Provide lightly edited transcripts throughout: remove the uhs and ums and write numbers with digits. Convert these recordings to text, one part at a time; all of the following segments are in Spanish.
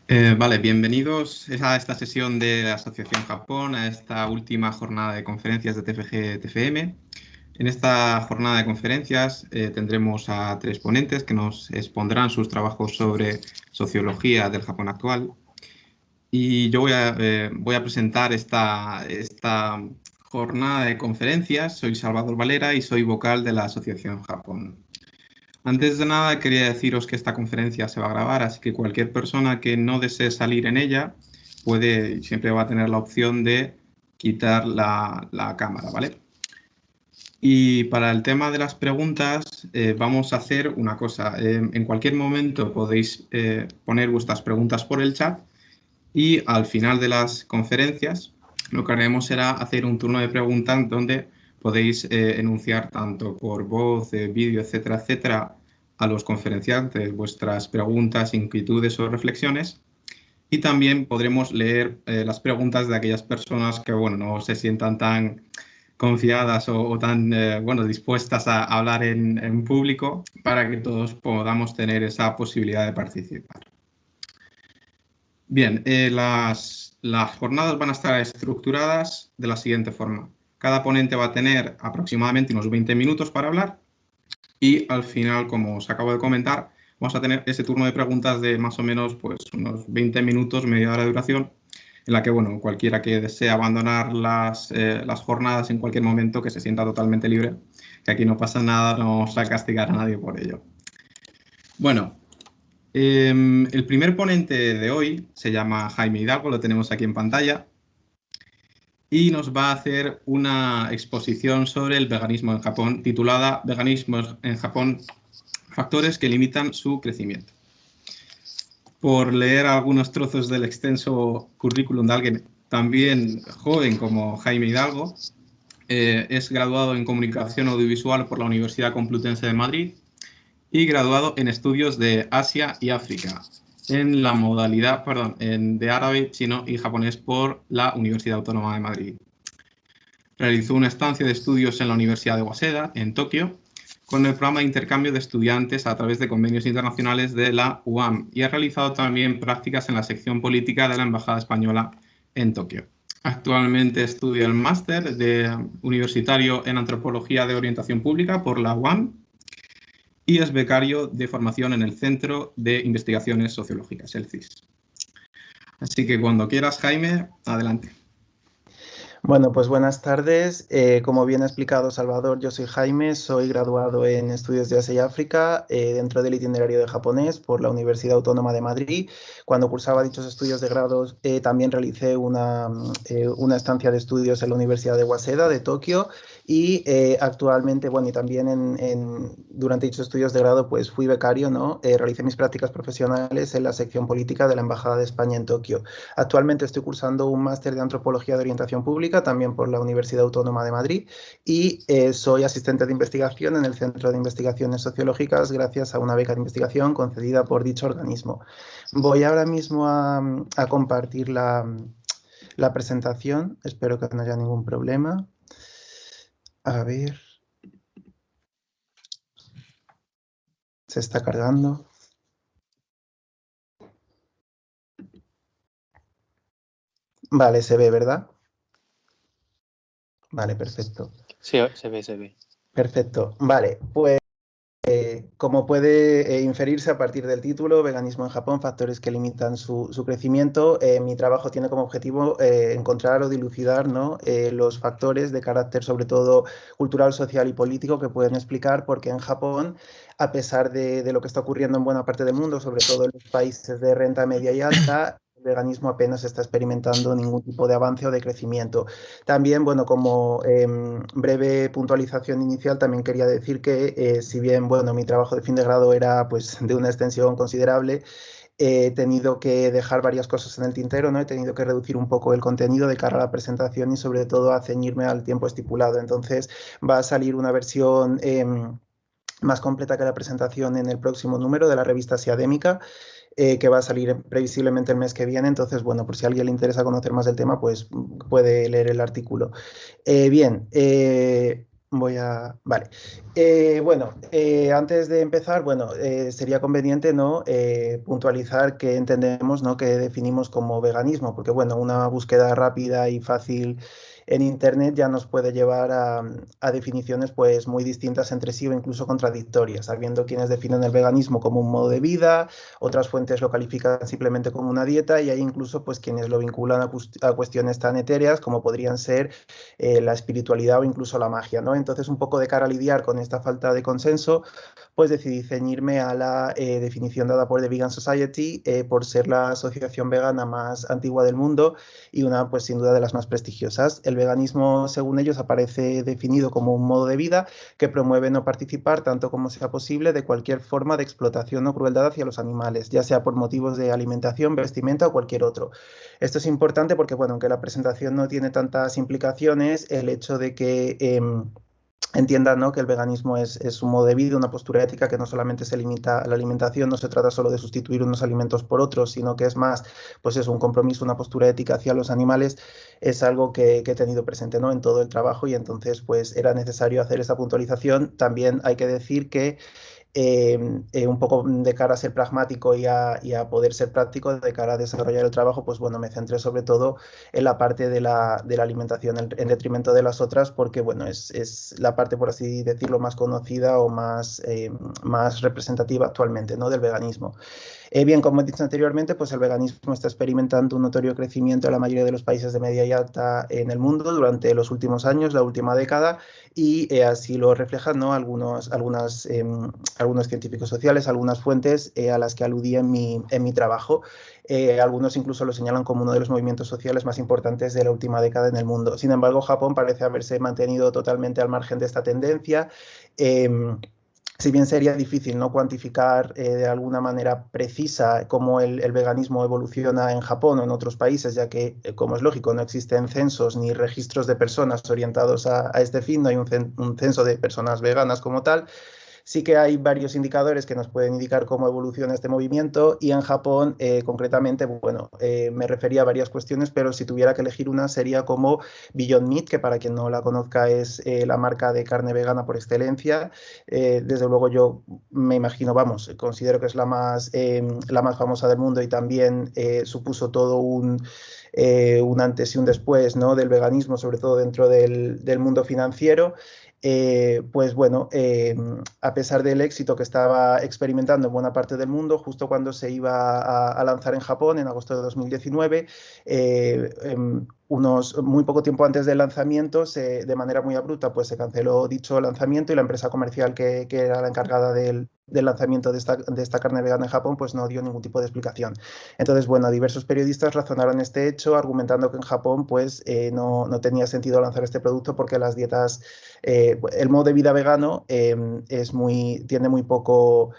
Vale, bienvenidos a esta sesión de la Asociación Japón, a esta última jornada de conferencias de TFG-TFM. En esta jornada de conferencias tendremos a tres ponentes que nos expondrán sus trabajos sobre sociología del Japón actual. Y yo voy a presentar esta jornada de conferencias. Soy Salvador Valera y soy vocal de la Asociación Japón. Antes de nada, quería deciros que esta conferencia se va a grabar, así que cualquier persona que no desee salir en ella siempre va a tener la opción de quitar la cámara, ¿vale? Y para el tema de las preguntas, vamos a hacer una cosa. En cualquier momento podéis poner vuestras preguntas por el chat y al final de las conferencias lo que haremos será hacer un turno de preguntas donde podéis enunciar tanto por voz, vídeo, etcétera, etcétera, a los conferenciantes vuestras preguntas, inquietudes o reflexiones. Y también podremos leer las preguntas de aquellas personas que no se sientan tan confiadas o tan dispuestas a hablar en público para que todos podamos tener esa posibilidad de participar. Bien, las jornadas van a estar estructuradas de la siguiente forma. Cada ponente va a tener aproximadamente unos 20 minutos para hablar y al final, como os acabo de comentar, vamos a tener ese turno de preguntas de más o menos pues, unos 20 minutos, media hora de duración, en la que cualquiera que desee abandonar las jornadas en cualquier momento que se sienta totalmente libre, que aquí no pasa nada, no vamos a castigar a nadie por ello. Bueno, el primer ponente de hoy se llama Jaime Hidalgo, lo tenemos aquí en pantalla, y nos va a hacer una exposición sobre el veganismo en Japón, titulada Veganismo en Japón, factores que limitan su crecimiento. Por leer algunos trozos del extenso currículum de alguien también joven como Jaime Hidalgo, es graduado en Comunicación Audiovisual por la Universidad Complutense de Madrid y graduado en Estudios de Asia y África en la modalidad, de árabe, chino y japonés por la Universidad Autónoma de Madrid. Realizó una estancia de estudios en la Universidad de Waseda, en Tokio, con el programa de intercambio de estudiantes a través de convenios internacionales de la UAM y ha realizado también prácticas en la sección política de la Embajada Española en Tokio. Actualmente estudia el máster universitario en Antropología de Orientación Pública por la UAM y es becario de formación en el Centro de Investigaciones Sociológicas, el CIS. Así que cuando quieras, Jaime, adelante. Bueno, pues buenas tardes. Como bien ha explicado Salvador, yo soy Jaime, soy graduado en Estudios de Asia y África dentro del itinerario de japonés por la Universidad Autónoma de Madrid. Cuando cursaba dichos estudios de grados también realicé una estancia de estudios en la Universidad de Waseda de Tokio y actualmente, y también durante dichos estudios de grado pues fui becario, ¿no? Realicé mis prácticas profesionales en la sección política de la Embajada de España en Tokio. Actualmente estoy cursando un máster de Antropología de Orientación Pública, también por la Universidad Autónoma de Madrid, y soy asistente de investigación en el Centro de Investigaciones Sociológicas gracias a una beca de investigación concedida por dicho organismo. Voy ahora mismo a compartir la presentación, espero que no haya ningún problema. A ver. Se está cargando. Vale, se ve, ¿verdad? Vale, perfecto. Sí, se ve. Perfecto. Vale, pues como puede inferirse a partir del título, Veganismo en Japón, factores que limitan su crecimiento, mi trabajo tiene como objetivo encontrar o dilucidar, ¿no? Los factores de carácter sobre todo cultural, social y político que pueden explicar por qué en Japón, a pesar de lo que está ocurriendo en buena parte del mundo, sobre todo en los países de renta media y alta, el veganismo apenas está experimentando ningún tipo de avance o de crecimiento. También, como breve puntualización inicial, también quería decir que si bien, mi trabajo de fin de grado era pues de una extensión considerable, he tenido que dejar varias cosas en el tintero, ¿no? He tenido que reducir un poco el contenido de cara a la presentación y sobre todo a ceñirme al tiempo estipulado. Entonces va a salir una versión más completa que la presentación en el próximo número de la revista Siadémica, que va a salir previsiblemente el mes que viene. Entonces, por si a alguien le interesa conocer más del tema, pues puede leer el artículo. Vale. Bueno, antes de empezar, bueno, sería conveniente, ¿no? Puntualizar qué entendemos, ¿no? Qué definimos como veganismo, porque, bueno, una búsqueda rápida y fácil en Internet ya nos puede llevar a definiciones, pues, muy distintas entre sí o incluso contradictorias, sabiendo quienes definen el veganismo como un modo de vida, otras fuentes lo califican simplemente como una dieta y hay incluso, pues, quienes lo vinculan a cuestiones tan etéreas como podrían ser la espiritualidad o incluso la magia, ¿no? Entonces, un poco de cara a lidiar con esta falta de consenso, pues decidí ceñirme a la definición dada por The Vegan Society, por ser la asociación vegana más antigua del mundo y una, pues sin duda, de las más prestigiosas. El veganismo, según ellos, aparece definido como un modo de vida que promueve no participar, tanto como sea posible, de cualquier forma de explotación o crueldad hacia los animales, ya sea por motivos de alimentación, vestimenta o cualquier otro. Esto es importante porque, bueno, aunque la presentación no tiene tantas implicaciones, el hecho de que entiendan, ¿no? Que el veganismo es un modo de vida, una postura ética que no solamente se limita a la alimentación, no se trata solo de sustituir unos alimentos por otros, sino que es más, pues es un compromiso, una postura ética hacia los animales, es algo que he tenido presente, ¿no? En todo el trabajo y entonces pues era necesario hacer esta puntualización. También hay que decir que un poco de cara a ser pragmático y a poder ser práctico, de cara a desarrollar el trabajo, pues bueno, me centré sobre todo en la parte de la alimentación en detrimento de las otras, porque bueno, es la parte, por así decirlo, más conocida o más representativa actualmente, ¿no? Del veganismo. Bien, como he dicho anteriormente, pues el veganismo está experimentando un notorio crecimiento en la mayoría de los países de media y alta en el mundo durante los últimos años, la última década, y así lo reflejan, ¿no? Algunos científicos sociales, algunas fuentes a las que aludí en mi trabajo. Algunos incluso lo señalan como uno de los movimientos sociales más importantes de la última década en el mundo. Sin embargo, Japón parece haberse mantenido totalmente al margen de esta tendencia. Si bien sería difícil no cuantificar de alguna manera precisa cómo el veganismo evoluciona en Japón o en otros países, ya que, como es lógico, no existen censos ni registros de personas orientados a este fin, no hay un censo de personas veganas como tal. Sí que hay varios indicadores que nos pueden indicar cómo evoluciona este movimiento y en Japón, concretamente, bueno, me refería a varias cuestiones, pero si tuviera que elegir una sería como Beyond Meat, que para quien no la conozca es la marca de carne vegana por excelencia. Desde luego yo me imagino, vamos, considero que es la más famosa del mundo y también supuso todo un antes y un después, ¿no? Del veganismo, sobre todo dentro del mundo financiero. Pues bueno, a pesar del éxito que estaba experimentando en buena parte del mundo, justo cuando se iba a lanzar en Japón en agosto de 2019, muy poco tiempo antes del lanzamiento, de manera muy abrupta, pues se canceló dicho lanzamiento y la empresa comercial que era la encargada del lanzamiento de esta carne vegana en Japón, pues no dio ningún tipo de explicación. Entonces, bueno, diversos periodistas razonaron este hecho argumentando que en Japón pues no tenía sentido lanzar este producto porque las dietas, el modo de vida vegano tiene muy poco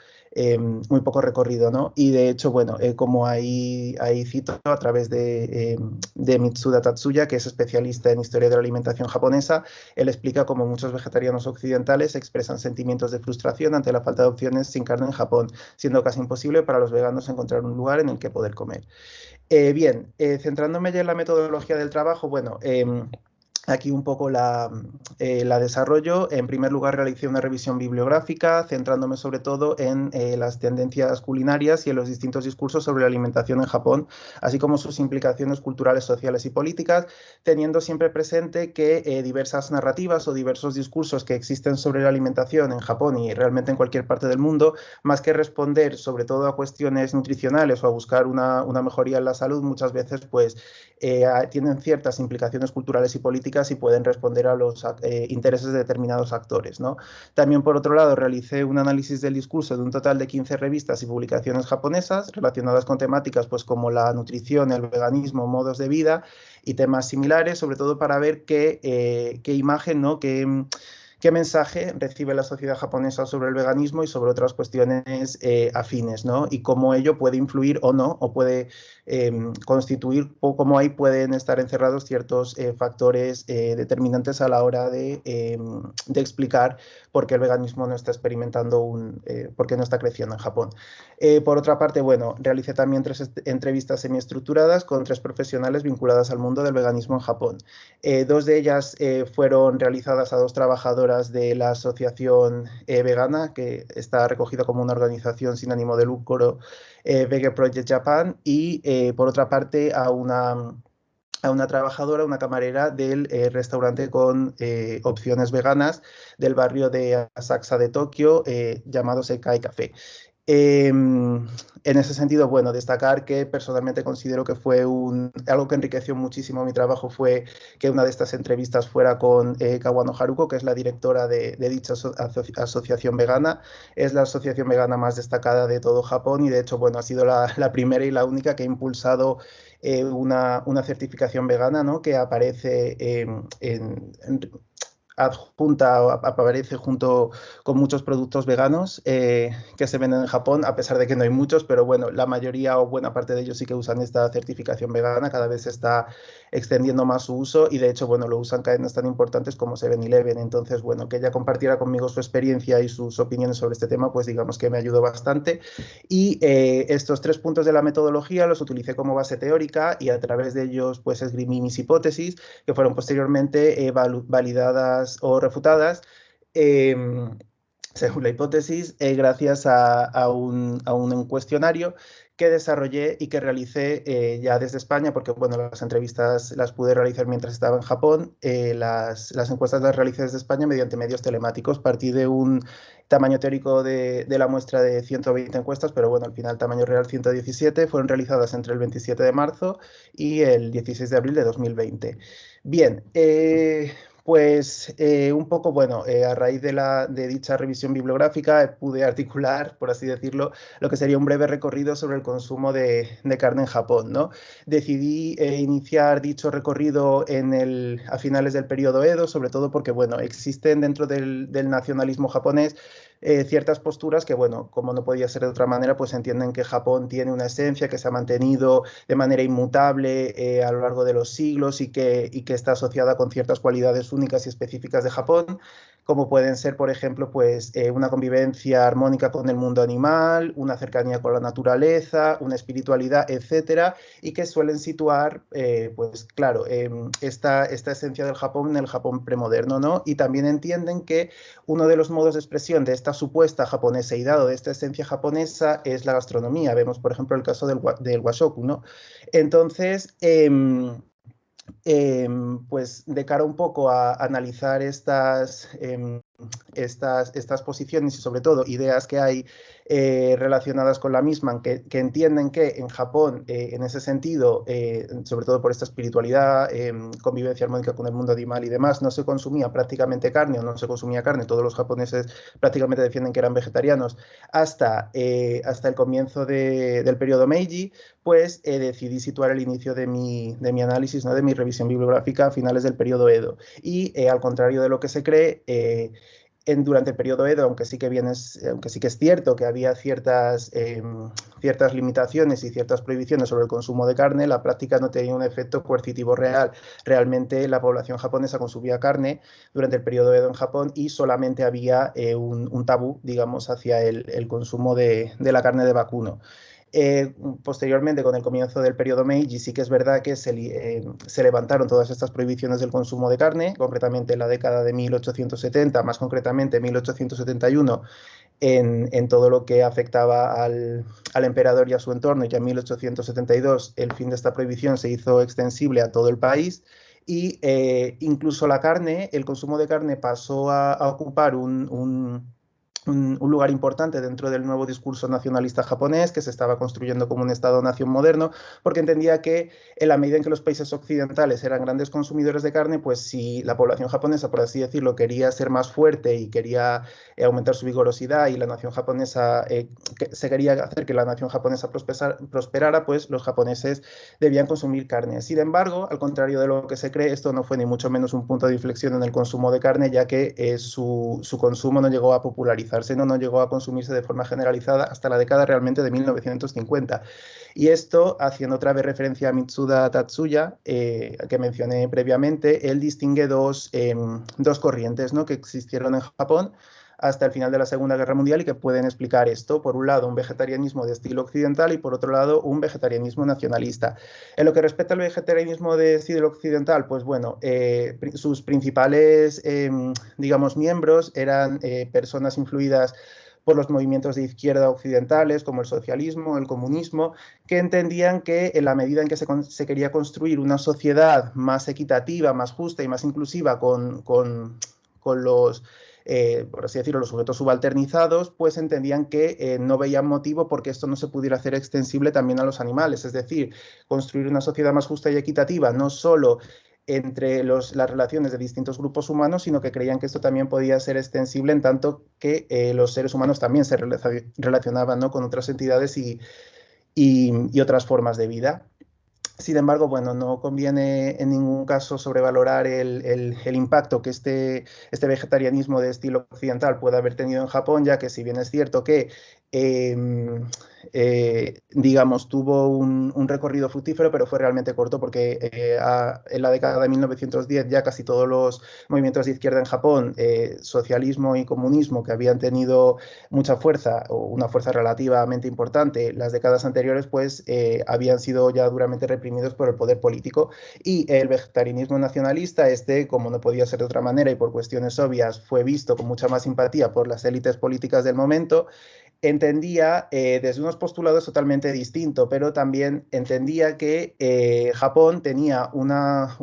recorrido, ¿no? Y de hecho, bueno, como ahí cito a través de Mitsuda Tatsuya, que es especialista en historia de la alimentación japonesa, él explica cómo muchos vegetarianos occidentales expresan sentimientos de frustración ante la falta de opciones sin carne en Japón, siendo casi imposible para los veganos encontrar un lugar en el que poder comer. Bien, centrándome ya en la metodología del trabajo, bueno, aquí un poco la desarrollo. En primer lugar, realicé una revisión bibliográfica, centrándome sobre todo en las tendencias culinarias y en los distintos discursos sobre la alimentación en Japón, así como sus implicaciones culturales, sociales y políticas, teniendo siempre presente que diversas narrativas o diversos discursos que existen sobre la alimentación en Japón y realmente en cualquier parte del mundo, más que responder sobre todo a cuestiones nutricionales o a buscar una mejoría en la salud, muchas veces pues tienen ciertas implicaciones culturales y políticas y pueden responder a los intereses de determinados actores, ¿no? También, por otro lado, realicé un análisis del discurso de un total de 15 revistas y publicaciones japonesas relacionadas con temáticas pues, como la nutrición, el veganismo, modos de vida y temas similares, sobre todo para ver qué imagen, ¿no? ¿Qué mensaje recibe la sociedad japonesa sobre el veganismo y sobre otras cuestiones afines, ¿no? Y cómo ello puede influir o no, o puede constituir, o cómo ahí pueden estar encerrados ciertos factores determinantes a la hora de explicar porque el veganismo no está experimentando porque no está creciendo en Japón. Por otra parte, bueno, realicé también 3 entrevistas semiestructuradas con 3 profesionales vinculadas al mundo del veganismo en Japón. 2 de ellas fueron realizadas a 2 trabajadoras de la asociación vegana, que está recogida como una organización sin ánimo de lucro, Vege Project Japan, y por otra parte a una trabajadora, una camarera del restaurante con opciones veganas del barrio de Asakusa de Tokio, llamado Sekai Café. En ese sentido, bueno, destacar que personalmente considero que fue algo que enriqueció muchísimo mi trabajo fue que una de estas entrevistas fuera con Kawano Haruko, que es la directora de dicha asociación vegana. Es la asociación vegana más destacada de todo Japón y de hecho, bueno, ha sido la primera y la única que ha impulsado una certificación vegana, ¿no? Que aparece adjunta, aparece junto con muchos productos veganos que se venden en Japón, a pesar de que no hay muchos, pero bueno, la mayoría o buena parte de ellos sí que usan esta certificación vegana, cada vez se está extendiendo más su uso y de hecho, bueno, lo usan cadenas tan importantes como 7-Eleven, entonces, bueno, que ella compartiera conmigo su experiencia y sus opiniones sobre este tema, pues digamos que me ayudó bastante y estos 3 puntos de la metodología los utilicé como base teórica y a través de ellos, pues esgrimí mis hipótesis que fueron posteriormente validadas o refutadas. Eh, según la hipótesis, gracias a un cuestionario que desarrollé y que realicé ya desde España, porque bueno, las entrevistas las pude realizar mientras estaba en Japón, las encuestas las realicé desde España mediante medios telemáticos, partí de un tamaño teórico de la muestra de 120 encuestas, pero bueno, al final tamaño real 117, fueron realizadas entre el 27 de marzo y el 16 de abril de 2020. Bien, pues un poco, bueno, a raíz de dicha revisión bibliográfica pude articular, por así decirlo, lo que sería un breve recorrido sobre el consumo de carne en Japón, ¿no? Decidí iniciar dicho recorrido a finales del periodo Edo, sobre todo porque, bueno, existen dentro del nacionalismo japonés ciertas posturas que, bueno, como no podía ser de otra manera, pues entienden que Japón tiene una esencia que se ha mantenido de manera inmutable a lo largo de los siglos y que está asociada con ciertas cualidades únicas y específicas de Japón, como pueden ser, por ejemplo, pues una convivencia armónica con el mundo animal, una cercanía con la naturaleza, una espiritualidad, etcétera, y que suelen situar, pues claro, esta esencia del Japón en el Japón premoderno, ¿no? Y también entienden que uno de los modos de expresión de esta supuesta japoneseidad o de esta esencia japonesa es la gastronomía. Vemos, por ejemplo, el caso del washoku, ¿no? Entonces, pues de cara un poco a analizar estas posiciones y sobre todo ideas que hay relacionadas con la misma, que entienden que en Japón, en ese sentido, sobre todo por esta espiritualidad, convivencia armónica con el mundo animal y demás, no se consumía prácticamente carne o no se consumía carne, todos los japoneses prácticamente defienden que eran vegetarianos, hasta el comienzo del periodo Meiji, pues decidí situar el inicio de mi análisis, ¿no? De mi revisión bibliográfica a finales del periodo Edo. Y al contrario de lo que se cree, durante el periodo Edo, aunque sí que es cierto que había ciertas limitaciones y ciertas prohibiciones sobre el consumo de carne, la práctica no tenía un efecto coercitivo real. Realmente la población japonesa consumía carne durante el periodo Edo en Japón y solamente había un tabú, digamos, hacia el consumo de la carne de vacuno. Posteriormente, con el comienzo del periodo Meiji, sí que es verdad que se levantaron todas estas prohibiciones del consumo de carne, concretamente en la década de 1870, más concretamente 1871, en todo lo que afectaba al emperador y a su entorno, y ya en 1872 el fin de esta prohibición se hizo extensible a todo el país. Y incluso la carne, el consumo de carne pasó a ocupar un lugar importante dentro del nuevo discurso nacionalista japonés que se estaba construyendo como un Estado-nación moderno, porque entendía que en la medida en que los países occidentales eran grandes consumidores de carne, pues si la población japonesa, por así decirlo, quería ser más fuerte y quería aumentar su vigorosidad y la nación japonesa, se quería hacer que la nación japonesa prosperara, pues los japoneses debían consumir carne. Sin embargo, al contrario de lo que se cree, esto no fue ni mucho menos un punto de inflexión en el consumo de carne, ya que su consumo no llegó a popularizarse, no llegó a consumirse de forma generalizada hasta la década realmente de 1950. Y esto, haciendo otra vez referencia a Mitsuda Tatsuya, que mencioné previamente, él distingue dos corrientes, ¿no? Que existieron en Japón hasta el final de la Segunda Guerra Mundial y que pueden explicar esto. Por un lado, un vegetarianismo de estilo occidental y por otro lado, un vegetarianismo nacionalista. En lo que respecta al vegetarianismo de estilo occidental, pues bueno, sus principales, digamos, miembros eran personas influidas por los movimientos de izquierda occidentales, como el socialismo, el comunismo, que entendían que en la medida en que se quería construir una sociedad más equitativa, más justa y más inclusiva con los, por así decirlo, los sujetos subalternizados, pues entendían que no veían motivo porque esto no se pudiera hacer extensible también a los animales. Es decir, construir una sociedad más justa y equitativa, no solo entre las relaciones de distintos grupos humanos, sino que creían que esto también podía ser extensible en tanto que los seres humanos también se relacionaban, ¿no?, con otras entidades y otras formas de vida. Sin embargo, bueno, no conviene en ningún caso sobrevalorar el impacto que este vegetarianismo de estilo occidental puede haber tenido en Japón, ya que si bien es cierto que, eh, digamos, tuvo un recorrido fructífero, pero fue realmente corto porque en la década de 1910 ya casi todos los movimientos de izquierda en Japón, socialismo y comunismo, que habían tenido mucha fuerza o una fuerza relativamente importante las décadas anteriores, pues habían sido ya duramente reprimidos por el poder político. Y el vegetarianismo nacionalista, como no podía ser de otra manera y por cuestiones obvias, fue visto con mucha más simpatía por las élites políticas del momento, entendía desde unos postulados totalmente distintos, pero también entendía que Japón tenía una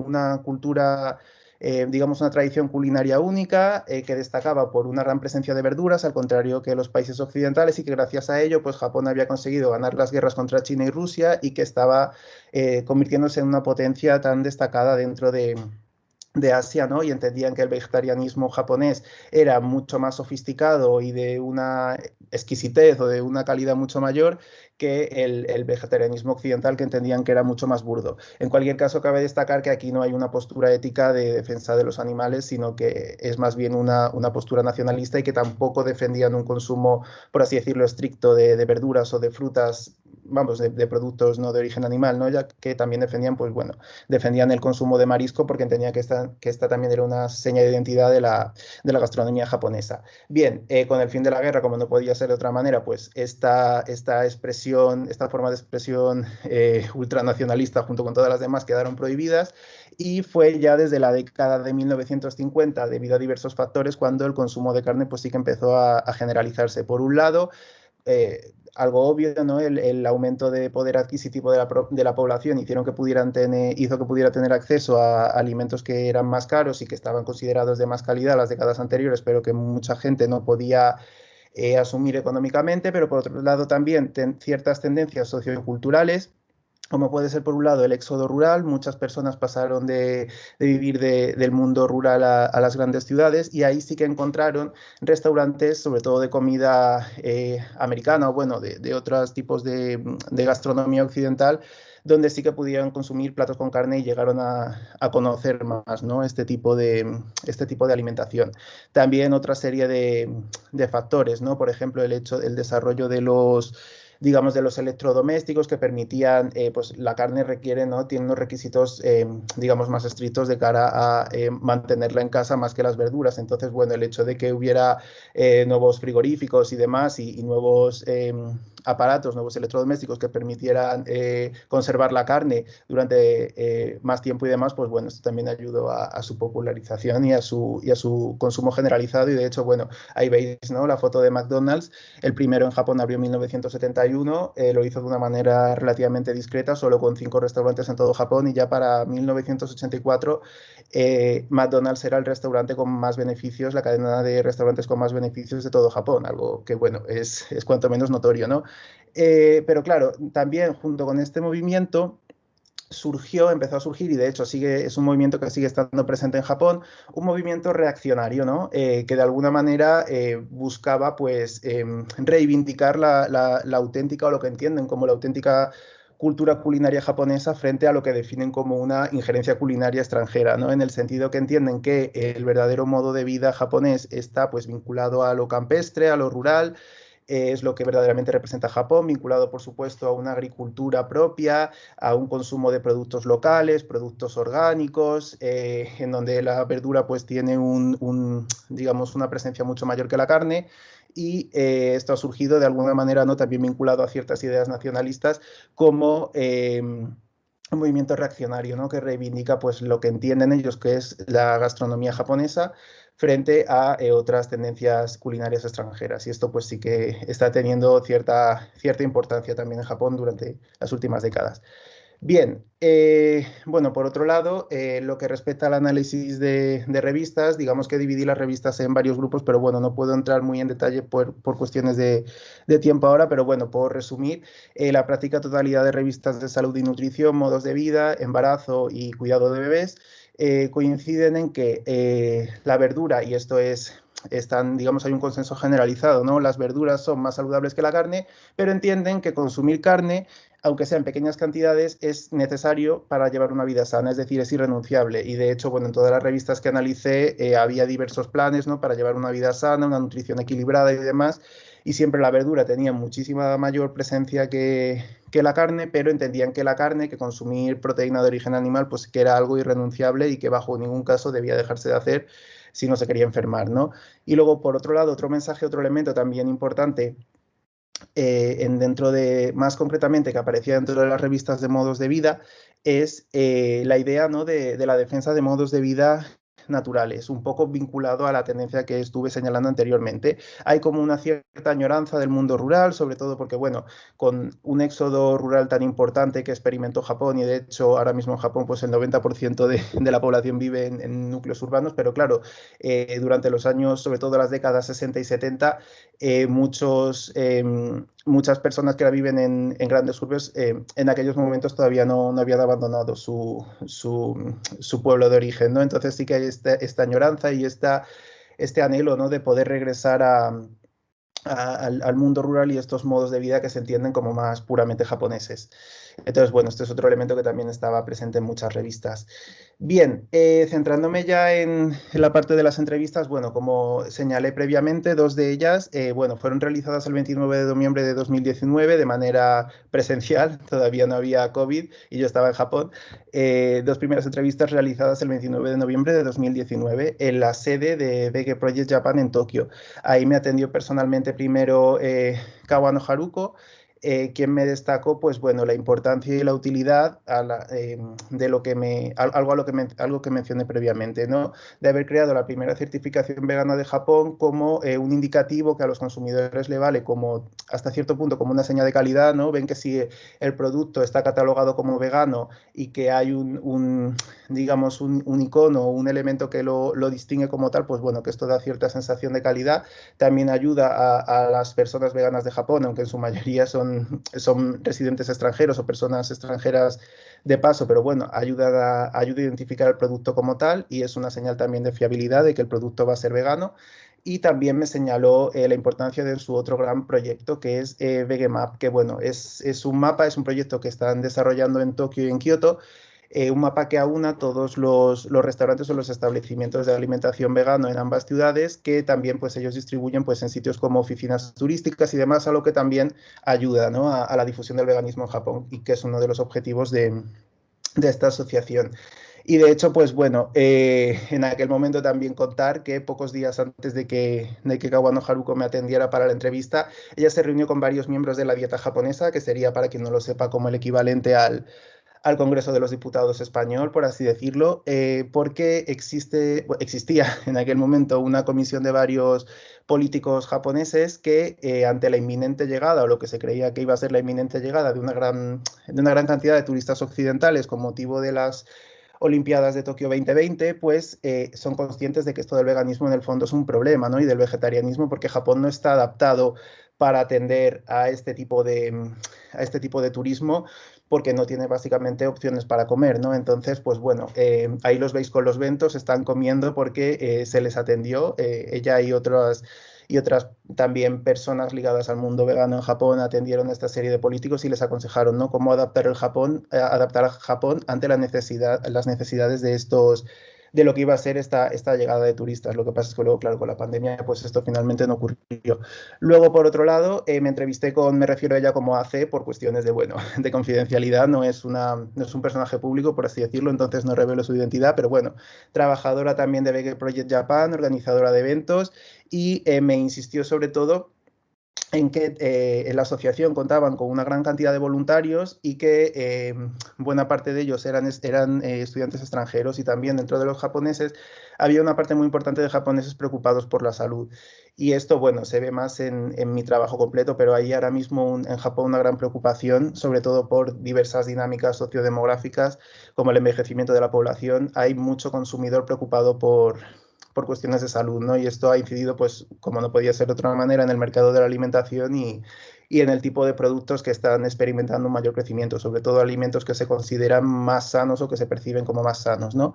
cultura, digamos, una tradición culinaria única, que destacaba por una gran presencia de verduras, al contrario que los países occidentales, y que gracias a ello, pues Japón había conseguido ganar las guerras contra China y Rusia y que estaba convirtiéndose en una potencia tan destacada dentro de Asia, ¿no? Y entendían que el vegetarianismo japonés era mucho más sofisticado y de una exquisitez o de una calidad mucho mayor que el vegetarianismo occidental, que entendían que era mucho más burdo. En cualquier caso, cabe destacar que aquí no hay una postura ética de defensa de los animales, sino que es más bien una postura nacionalista y que tampoco defendían un consumo, por así decirlo, estricto de verduras o de frutas, vamos, de productos no de origen animal, ¿no? Ya que también defendían, pues bueno, defendían el consumo de marisco porque entendían que esta también era una seña de identidad de la gastronomía japonesa. Bien, con el fin de la guerra, como no podía ser de otra manera, pues esta expresión, esta forma de expresión ultranacionalista junto con todas las demás quedaron prohibidas y fue ya desde la década de 1950, debido a diversos factores, cuando el consumo de carne pues sí que empezó a generalizarse. Por un lado, algo obvio, ¿no? El aumento de poder adquisitivo de la población hizo que pudiera tener acceso a alimentos que eran más caros y que estaban considerados de más calidad las décadas anteriores, pero que mucha gente no podía asumir económicamente. Pero por otro lado también ciertas tendencias socioculturales, como puede ser por un lado el éxodo rural. Muchas personas pasaron de vivir del mundo rural a las grandes ciudades, y ahí sí que encontraron restaurantes, sobre todo de comida americana o bueno, de otros tipos de gastronomía occidental, donde sí que pudieron consumir platos con carne y llegaron a conocer más, ¿no?, este tipo de alimentación. También otra serie de factores, ¿no? Por ejemplo, el desarrollo de los, digamos, de los electrodomésticos que permitían, pues la carne requiere, ¿no?, tiene unos requisitos, digamos, más estrictos de cara a mantenerla en casa más que las verduras. Entonces, bueno, el hecho de que hubiera nuevos frigoríficos y demás y nuevos aparatos, nuevos electrodomésticos que permitieran conservar la carne durante más tiempo y demás, pues bueno, esto también ayudó a su popularización y a su consumo generalizado. Y de hecho, bueno, ahí veis, ¿no?, la foto de McDonald's. El primero en Japón abrió en 1971, lo hizo de una manera relativamente discreta, solo con 5 restaurantes en todo Japón, y ya para 1984 McDonald's era el restaurante con más beneficios, la cadena de restaurantes con más beneficios de todo Japón, algo que, bueno, es cuanto menos notorio, ¿no? Pero claro, también junto con este movimiento empezó a surgir, y de hecho es un movimiento que sigue estando presente en Japón, un movimiento reaccionario, ¿no? Que de alguna manera buscaba, pues, reivindicar la auténtica, o lo que entienden como la auténtica cultura culinaria japonesa, frente a lo que definen como una injerencia culinaria extranjera, ¿no? En el sentido que entienden que el verdadero modo de vida japonés está, pues, vinculado a lo campestre, a lo rural, es lo que verdaderamente representa Japón, vinculado por supuesto a una agricultura propia, a un consumo de productos locales, productos orgánicos, en donde la verdura pues tiene digamos, una presencia mucho mayor que la carne. Y esto ha surgido de alguna manera, ¿no?, también vinculado a ciertas ideas nacionalistas como un movimiento reaccionario, ¿no?, que reivindica pues lo que entienden ellos que es la gastronomía japonesa frente a otras tendencias culinarias extranjeras. Y esto pues sí que está teniendo cierta importancia también en Japón durante las últimas décadas. Bien, bueno, por otro lado, lo que respecta al análisis de revistas, digamos que dividí las revistas en varios grupos, pero bueno, no puedo entrar muy en detalle por cuestiones de tiempo ahora, pero bueno, puedo resumir. La práctica totalidad de revistas de salud y nutrición, modos de vida, embarazo y cuidado de bebés coinciden en que la verdura, y esto están, digamos, hay un consenso generalizado, ¿no? Las verduras son más saludables que la carne, pero entienden que consumir carne, aunque sea en pequeñas cantidades, es necesario para llevar una vida sana, es decir, es irrenunciable. Y de hecho, bueno, en todas las revistas que analicé había diversos planes, ¿no?, para llevar una vida sana, una nutrición equilibrada y demás, y siempre la verdura tenía muchísima mayor presencia que la carne, pero entendían que la carne, que consumir proteína de origen animal, pues que era algo irrenunciable y que bajo ningún caso debía dejarse de hacer si no se quería enfermar, ¿no? Y luego, por otro lado, otro mensaje, otro elemento también importante dentro de, más concretamente, que aparecía dentro de las revistas de modos de vida, es la idea, ¿no?, de la defensa de modos de vida naturales, un poco vinculado a la tendencia que estuve señalando anteriormente. Hay como una cierta añoranza del mundo rural, sobre todo porque, bueno, con un éxodo rural tan importante que experimentó Japón, y de hecho ahora mismo en Japón pues el 90% de la población vive en núcleos urbanos, pero claro, durante los años, sobre todo las décadas 60 y 70, muchas personas que ahora viven en grandes urbes en aquellos momentos todavía no habían abandonado su pueblo de origen, ¿no? Entonces sí que hay esta añoranza y este anhelo, ¿no?, de poder regresar al mundo rural y estos modos de vida que se entienden como más puramente japoneses. Entonces, bueno, este es otro elemento que también estaba presente en muchas revistas. Bien, centrándome ya en la parte de las entrevistas, bueno, como señalé previamente, dos de ellas, bueno, fueron realizadas el 29 de noviembre de 2019 de manera presencial, todavía no había COVID y yo estaba en Japón. Dos primeras entrevistas realizadas el 29 de noviembre de 2019 en la sede de BG Project Japan en Tokio. Ahí me atendió personalmente primero Kawano Haruko, quien me destacó, pues bueno, la importancia y la utilidad de lo que algo que mencioné previamente, ¿no?, de haber creado la primera certificación vegana de Japón como un indicativo que a los consumidores le vale como, hasta cierto punto, como una señal de calidad, ¿no? Ven que si el producto está catalogado como vegano y que hay digamos, un icono o un elemento que lo distingue como tal, pues bueno, que esto da cierta sensación de calidad. También ayuda a las personas veganas de Japón, aunque en su mayoría son residentes extranjeros o personas extranjeras de paso, pero bueno, ayuda a identificar el producto como tal y es una señal también de fiabilidad de que el producto va a ser vegano. Y también me señaló la importancia de su otro gran proyecto, que es Vegemap, que bueno, es un mapa, es un proyecto que están desarrollando en Tokio y en Kioto, un mapa que aúna todos los restaurantes o los establecimientos de alimentación vegano en ambas ciudades, que también pues ellos distribuyen pues en sitios como oficinas turísticas y demás, a lo que también ayuda, ¿no?, a la difusión del veganismo en Japón y que es uno de los objetivos de esta asociación. Y de hecho, pues bueno, en aquel momento también contar que pocos días antes de que Kawano Haruko me atendiera para la entrevista, ella se reunió con varios miembros de la dieta japonesa, que sería, para quien no lo sepa, como el equivalente al Congreso de los Diputados español, por así decirlo, porque existía en aquel momento una comisión de varios políticos japoneses que ante la inminente llegada, o lo que se creía que iba a ser la inminente llegada de una gran cantidad de turistas occidentales con motivo de las Olimpiadas de Tokio 2020, pues son conscientes de que esto del veganismo en el fondo es un problema, ¿no?, y del vegetarianismo, porque Japón no está adaptado para atender a este tipo de turismo, porque no tiene básicamente opciones para comer, ¿no? Entonces, pues bueno, ahí los veis con los bentos, están comiendo porque se les atendió. Ella y otras también personas ligadas al mundo vegano en Japón atendieron a esta serie de políticos y les aconsejaron, ¿no?, cómo adaptar a Japón ante las necesidades de lo que iba a ser esta llegada de turistas. Lo que pasa es que luego, claro, con la pandemia, pues esto finalmente no ocurrió. Luego, por otro lado, me entrevisté me refiero a ella como AC por cuestiones de, bueno, de confidencialidad, no es un personaje público, por así decirlo, entonces no revelo su identidad, pero bueno, trabajadora también de Vega Project Japan, organizadora de eventos, y me insistió sobre todo en que en la asociación contaban con una gran cantidad de voluntarios y que buena parte de ellos eran estudiantes extranjeros, y también dentro de los japoneses había una parte muy importante de japoneses preocupados por la salud. Y esto, bueno, se ve más en mi trabajo completo, pero hay ahora mismo en Japón una gran preocupación, sobre todo por diversas dinámicas sociodemográficas, como el envejecimiento de la población. Hay mucho consumidor preocupado por cuestiones de salud, ¿no? Y esto ha incidido, pues, como no podía ser de otra manera, en el mercado de la alimentación y en el tipo de productos que están experimentando un mayor crecimiento, sobre todo alimentos que se consideran más sanos o que se perciben como más sanos, ¿no?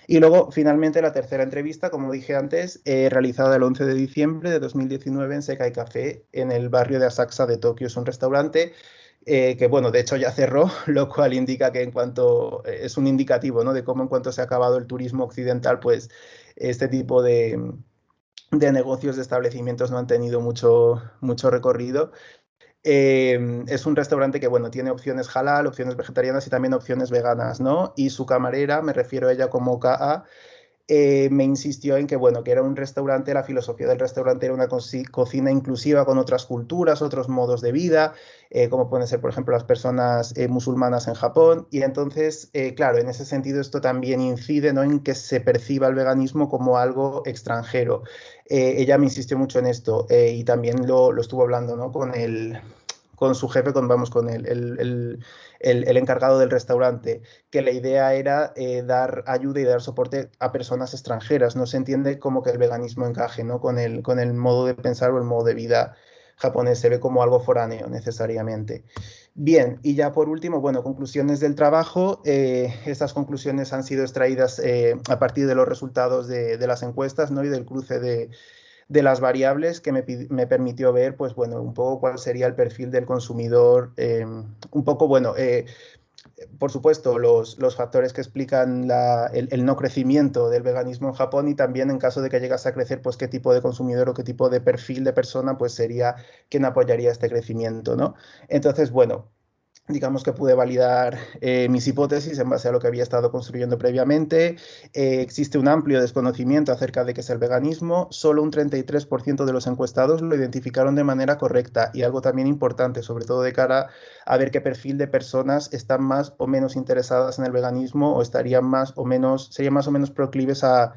Y luego, finalmente, la tercera entrevista, como dije antes, realizada el 11 de diciembre de 2019 en Sekai Café, en el barrio de Asakusa de Tokio. Es un restaurante que, bueno, de hecho ya cerró, lo cual indica que es un indicativo, ¿no?, de cómo en cuanto se ha acabado el turismo occidental, pues este tipo de negocios, de establecimientos no han tenido mucho recorrido. Es un restaurante que, bueno, tiene opciones halal, opciones vegetarianas y también opciones veganas, ¿no? Y su camarera, me refiero a ella como KA, me insistió en que, bueno, que era un restaurante, la filosofía del restaurante era una cocina inclusiva con otras culturas, otros modos de vida, como pueden ser, por ejemplo, las personas musulmanas en Japón. Y entonces, claro, en ese sentido esto también incide, ¿no?, en que se perciba el veganismo como algo extranjero. Ella me insistió mucho en esto, y también lo estuvo hablando, ¿no?, con su jefe, vamos, con el encargado del restaurante, que la idea era dar ayuda y dar soporte a personas extranjeras. No se entiende como que el veganismo encaje, ¿no?, con el modo de pensar o el modo de vida japonés, se ve como algo foráneo necesariamente. Bien, y ya por último, bueno, conclusiones del trabajo. Estas conclusiones han sido extraídas a partir de los resultados de las encuestas, ¿no?, y del cruce de las variables que me permitió ver, pues bueno, un poco cuál sería el perfil del consumidor, un poco, bueno, por supuesto, los factores que explican el no crecimiento del veganismo en Japón, y también en caso de que llegase a crecer, pues qué tipo de consumidor o qué tipo de perfil de persona pues sería quien apoyaría este crecimiento, ¿no? Entonces, bueno, digamos que pude validar mis hipótesis en base a lo que había estado construyendo previamente. Existe un amplio desconocimiento acerca de qué es el veganismo. Solo un 33% de los encuestados lo identificaron de manera correcta, y algo también importante, sobre todo de cara a ver qué perfil de personas están más o menos interesadas en el veganismo o serían más o menos proclives a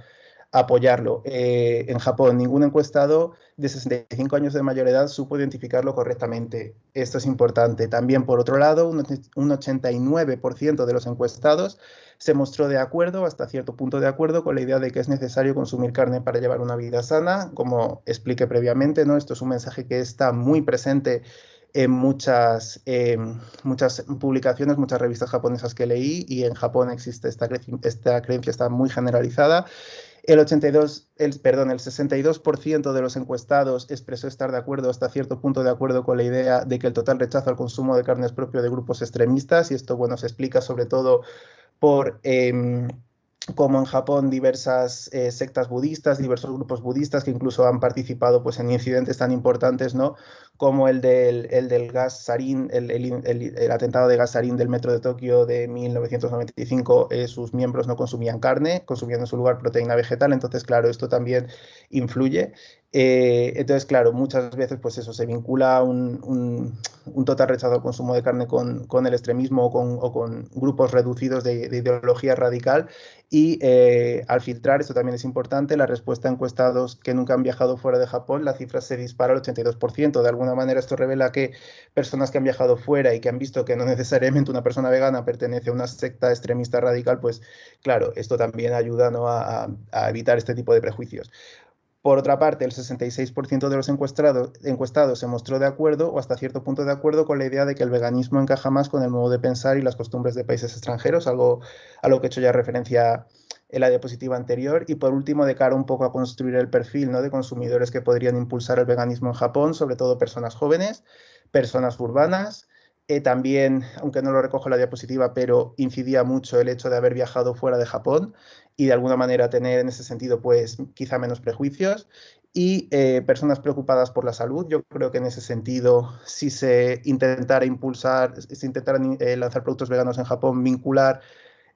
apoyarlo. En Japón, ningún encuestado de 65 años de mayor edad supo identificarlo correctamente. Esto es importante. También, por otro lado, un 89% de los encuestados se mostró de acuerdo, hasta cierto punto de acuerdo, con la idea de que es necesario consumir carne para llevar una vida sana. Como expliqué previamente, ¿no?, esto es un mensaje que está muy presente en muchas publicaciones, muchas revistas japonesas que leí, y en Japón existe esta creencia, está muy generalizada. El 62% de los encuestados expresó estar de acuerdo, hasta cierto punto de acuerdo, con la idea de que el total rechazo al consumo de carne es propio de grupos extremistas, y esto, bueno, se explica sobre todo por como en Japón diversas sectas budistas, diversos grupos budistas que incluso han participado, pues, en incidentes tan importantes, ¿no?, como el del gas sarín, el atentado de gas sarín del metro de Tokio de 1995. Sus miembros no consumían carne, consumían en su lugar proteína vegetal. Entonces, claro, esto también influye. Entonces, claro, muchas veces, pues eso, se vincula un total rechazo al consumo de carne con el extremismo o con grupos reducidos de ideología radical. Y al filtrar, esto también es importante, la respuesta a encuestados que nunca han viajado fuera de Japón, la cifra se dispara al 82%. De alguna manera, esto revela que personas que han viajado fuera y que han visto que no necesariamente una persona vegana pertenece a una secta extremista radical, pues claro, esto también ayuda, ¿no?, a evitar este tipo de prejuicios. Por otra parte, el 66% de los encuestados se mostró de acuerdo, o hasta cierto punto de acuerdo, con la idea de que el veganismo encaja más con el modo de pensar y las costumbres de países extranjeros, algo a lo que he hecho ya referencia en la diapositiva anterior. Y por último, de cara un poco a construir el perfil, ¿no?, de consumidores que podrían impulsar el veganismo en Japón, sobre todo personas jóvenes, personas urbanas, También, aunque no lo recojo en la diapositiva, pero incidía mucho el hecho de haber viajado fuera de Japón y de alguna manera tener en ese sentido pues quizá menos prejuicios. Y personas preocupadas por la salud. Yo creo que en ese sentido, si se intentara impulsar, si intentaran lanzar productos veganos en Japón, vincular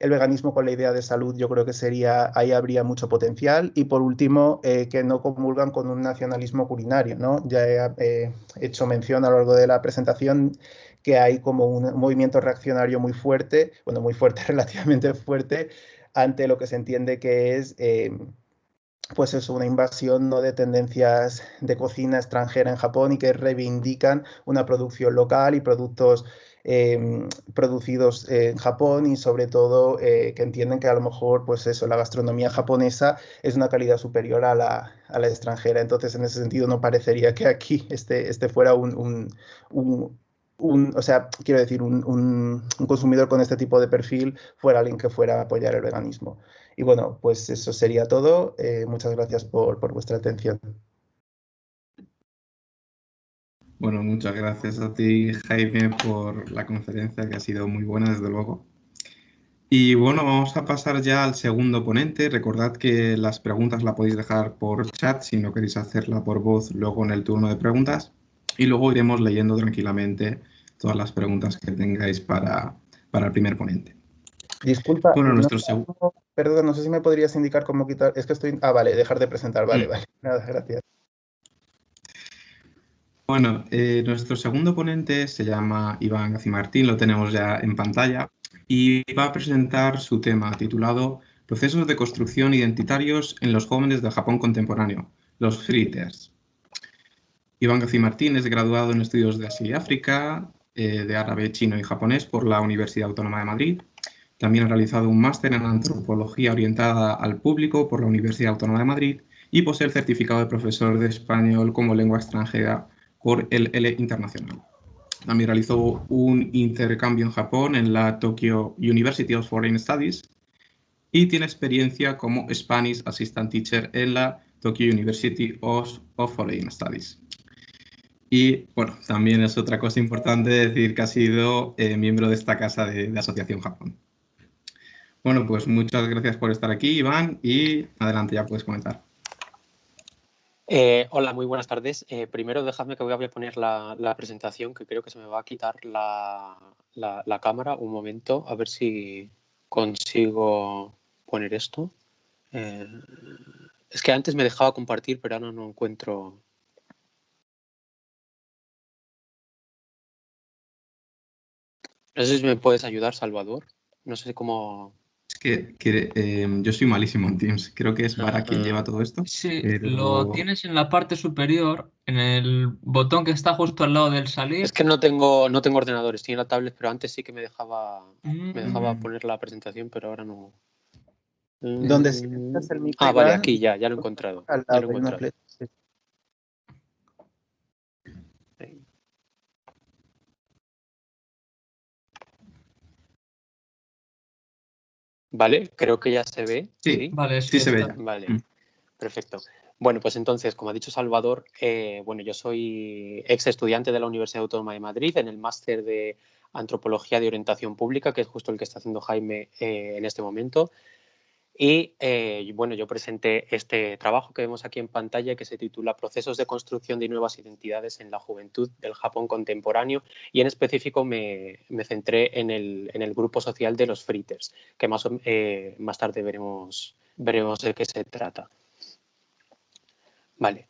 el veganismo con la idea de salud, yo creo que sería, ahí habría mucho potencial. Y por último, que no comulgan con un nacionalismo culinario, ¿no? Ya he hecho mención a lo largo de la presentación que hay como un movimiento reaccionario muy fuerte, bueno, muy fuerte, relativamente fuerte, ante lo que se entiende que es pues eso, una invasión, ¿no?, de tendencias de cocina extranjera en Japón y que reivindican una producción local y productos producidos en Japón y sobre todo que entienden que a lo mejor pues eso, la gastronomía japonesa es una calidad superior a la extranjera. Entonces, en ese sentido, no parecería que aquí este fuera o sea, quiero decir, un consumidor con este tipo de perfil fuera alguien que fuera a apoyar el veganismo. Y bueno, pues eso sería todo. Muchas gracias por vuestra atención. Bueno, muchas gracias a ti, Jaime, por la conferencia, que ha sido muy buena, desde luego. Y bueno, vamos a pasar ya al segundo ponente. Recordad que las preguntas la podéis dejar por chat si no queréis hacerla por voz luego en el turno de preguntas. Y luego iremos leyendo tranquilamente todas las preguntas que tengáis para el primer ponente. Disculpa, Bueno, no, nuestro segundo... perdón, no sé si me podrías indicar cómo quitar. Es que estoy. Ah, vale, dejar de presentar. Vale, vale. Nada, gracias. Bueno, nuestro segundo ponente se llama Iván Gacimartín, lo tenemos ya en pantalla, y va a presentar su tema titulado Procesos de construcción identitarios en los jóvenes del Japón contemporáneo, los Fritters. Iván Gacimartín es graduado en estudios de Asia y África, de árabe, chino y japonés por la Universidad Autónoma de Madrid. También ha realizado un máster en antropología orientada al público por la Universidad Autónoma de Madrid y posee el certificado de profesor de español como lengua extranjera por el L Internacional. También realizó un intercambio en Japón en la Tokyo University of Foreign Studies y tiene experiencia como Spanish Assistant Teacher en la Tokyo University of Foreign Studies. Y bueno, también es otra cosa importante decir que ha sido miembro de esta casa de Asociación Japón. Bueno, pues muchas gracias por estar aquí, Iván, y adelante, ya puedes comentar. Hola, muy buenas tardes. Primero, dejadme que voy a poner la presentación, que creo que se me va a quitar la cámara. Un momento, a ver si consigo poner esto. Es que antes me dejaba compartir, pero ahora no encuentro... No sé si me puedes ayudar, Salvador. No sé cómo... Es que yo soy malísimo en Teams. Creo que es Vara quien lleva todo esto. Sí, Pero... lo tienes en la parte superior, en el botón que está justo al lado del salir. Es que no tengo ordenador, estoy en la tablet, pero antes sí que me dejaba poner la presentación, pero ahora no. Donde silencias el micro, Vale, Iván, aquí ya lo he encontrado. al Ya lo lado he hay una encontrado. flecha. Sí. Vale, creo que ya se ve. Sí, Vale, sí se ve está. ya. Vale, perfecto. Bueno, pues entonces, como ha dicho Salvador, bueno, yo soy ex estudiante de la Universidad Autónoma de Madrid en el máster de Antropología de Orientación Pública, que es justo el que está haciendo Jaime en este momento. Y bueno, yo presenté este trabajo que vemos aquí en pantalla que se titula Procesos de construcción de nuevas identidades en la juventud del Japón contemporáneo y en específico me centré en el grupo social de los Fritters, que más tarde veremos de qué se trata. Vale.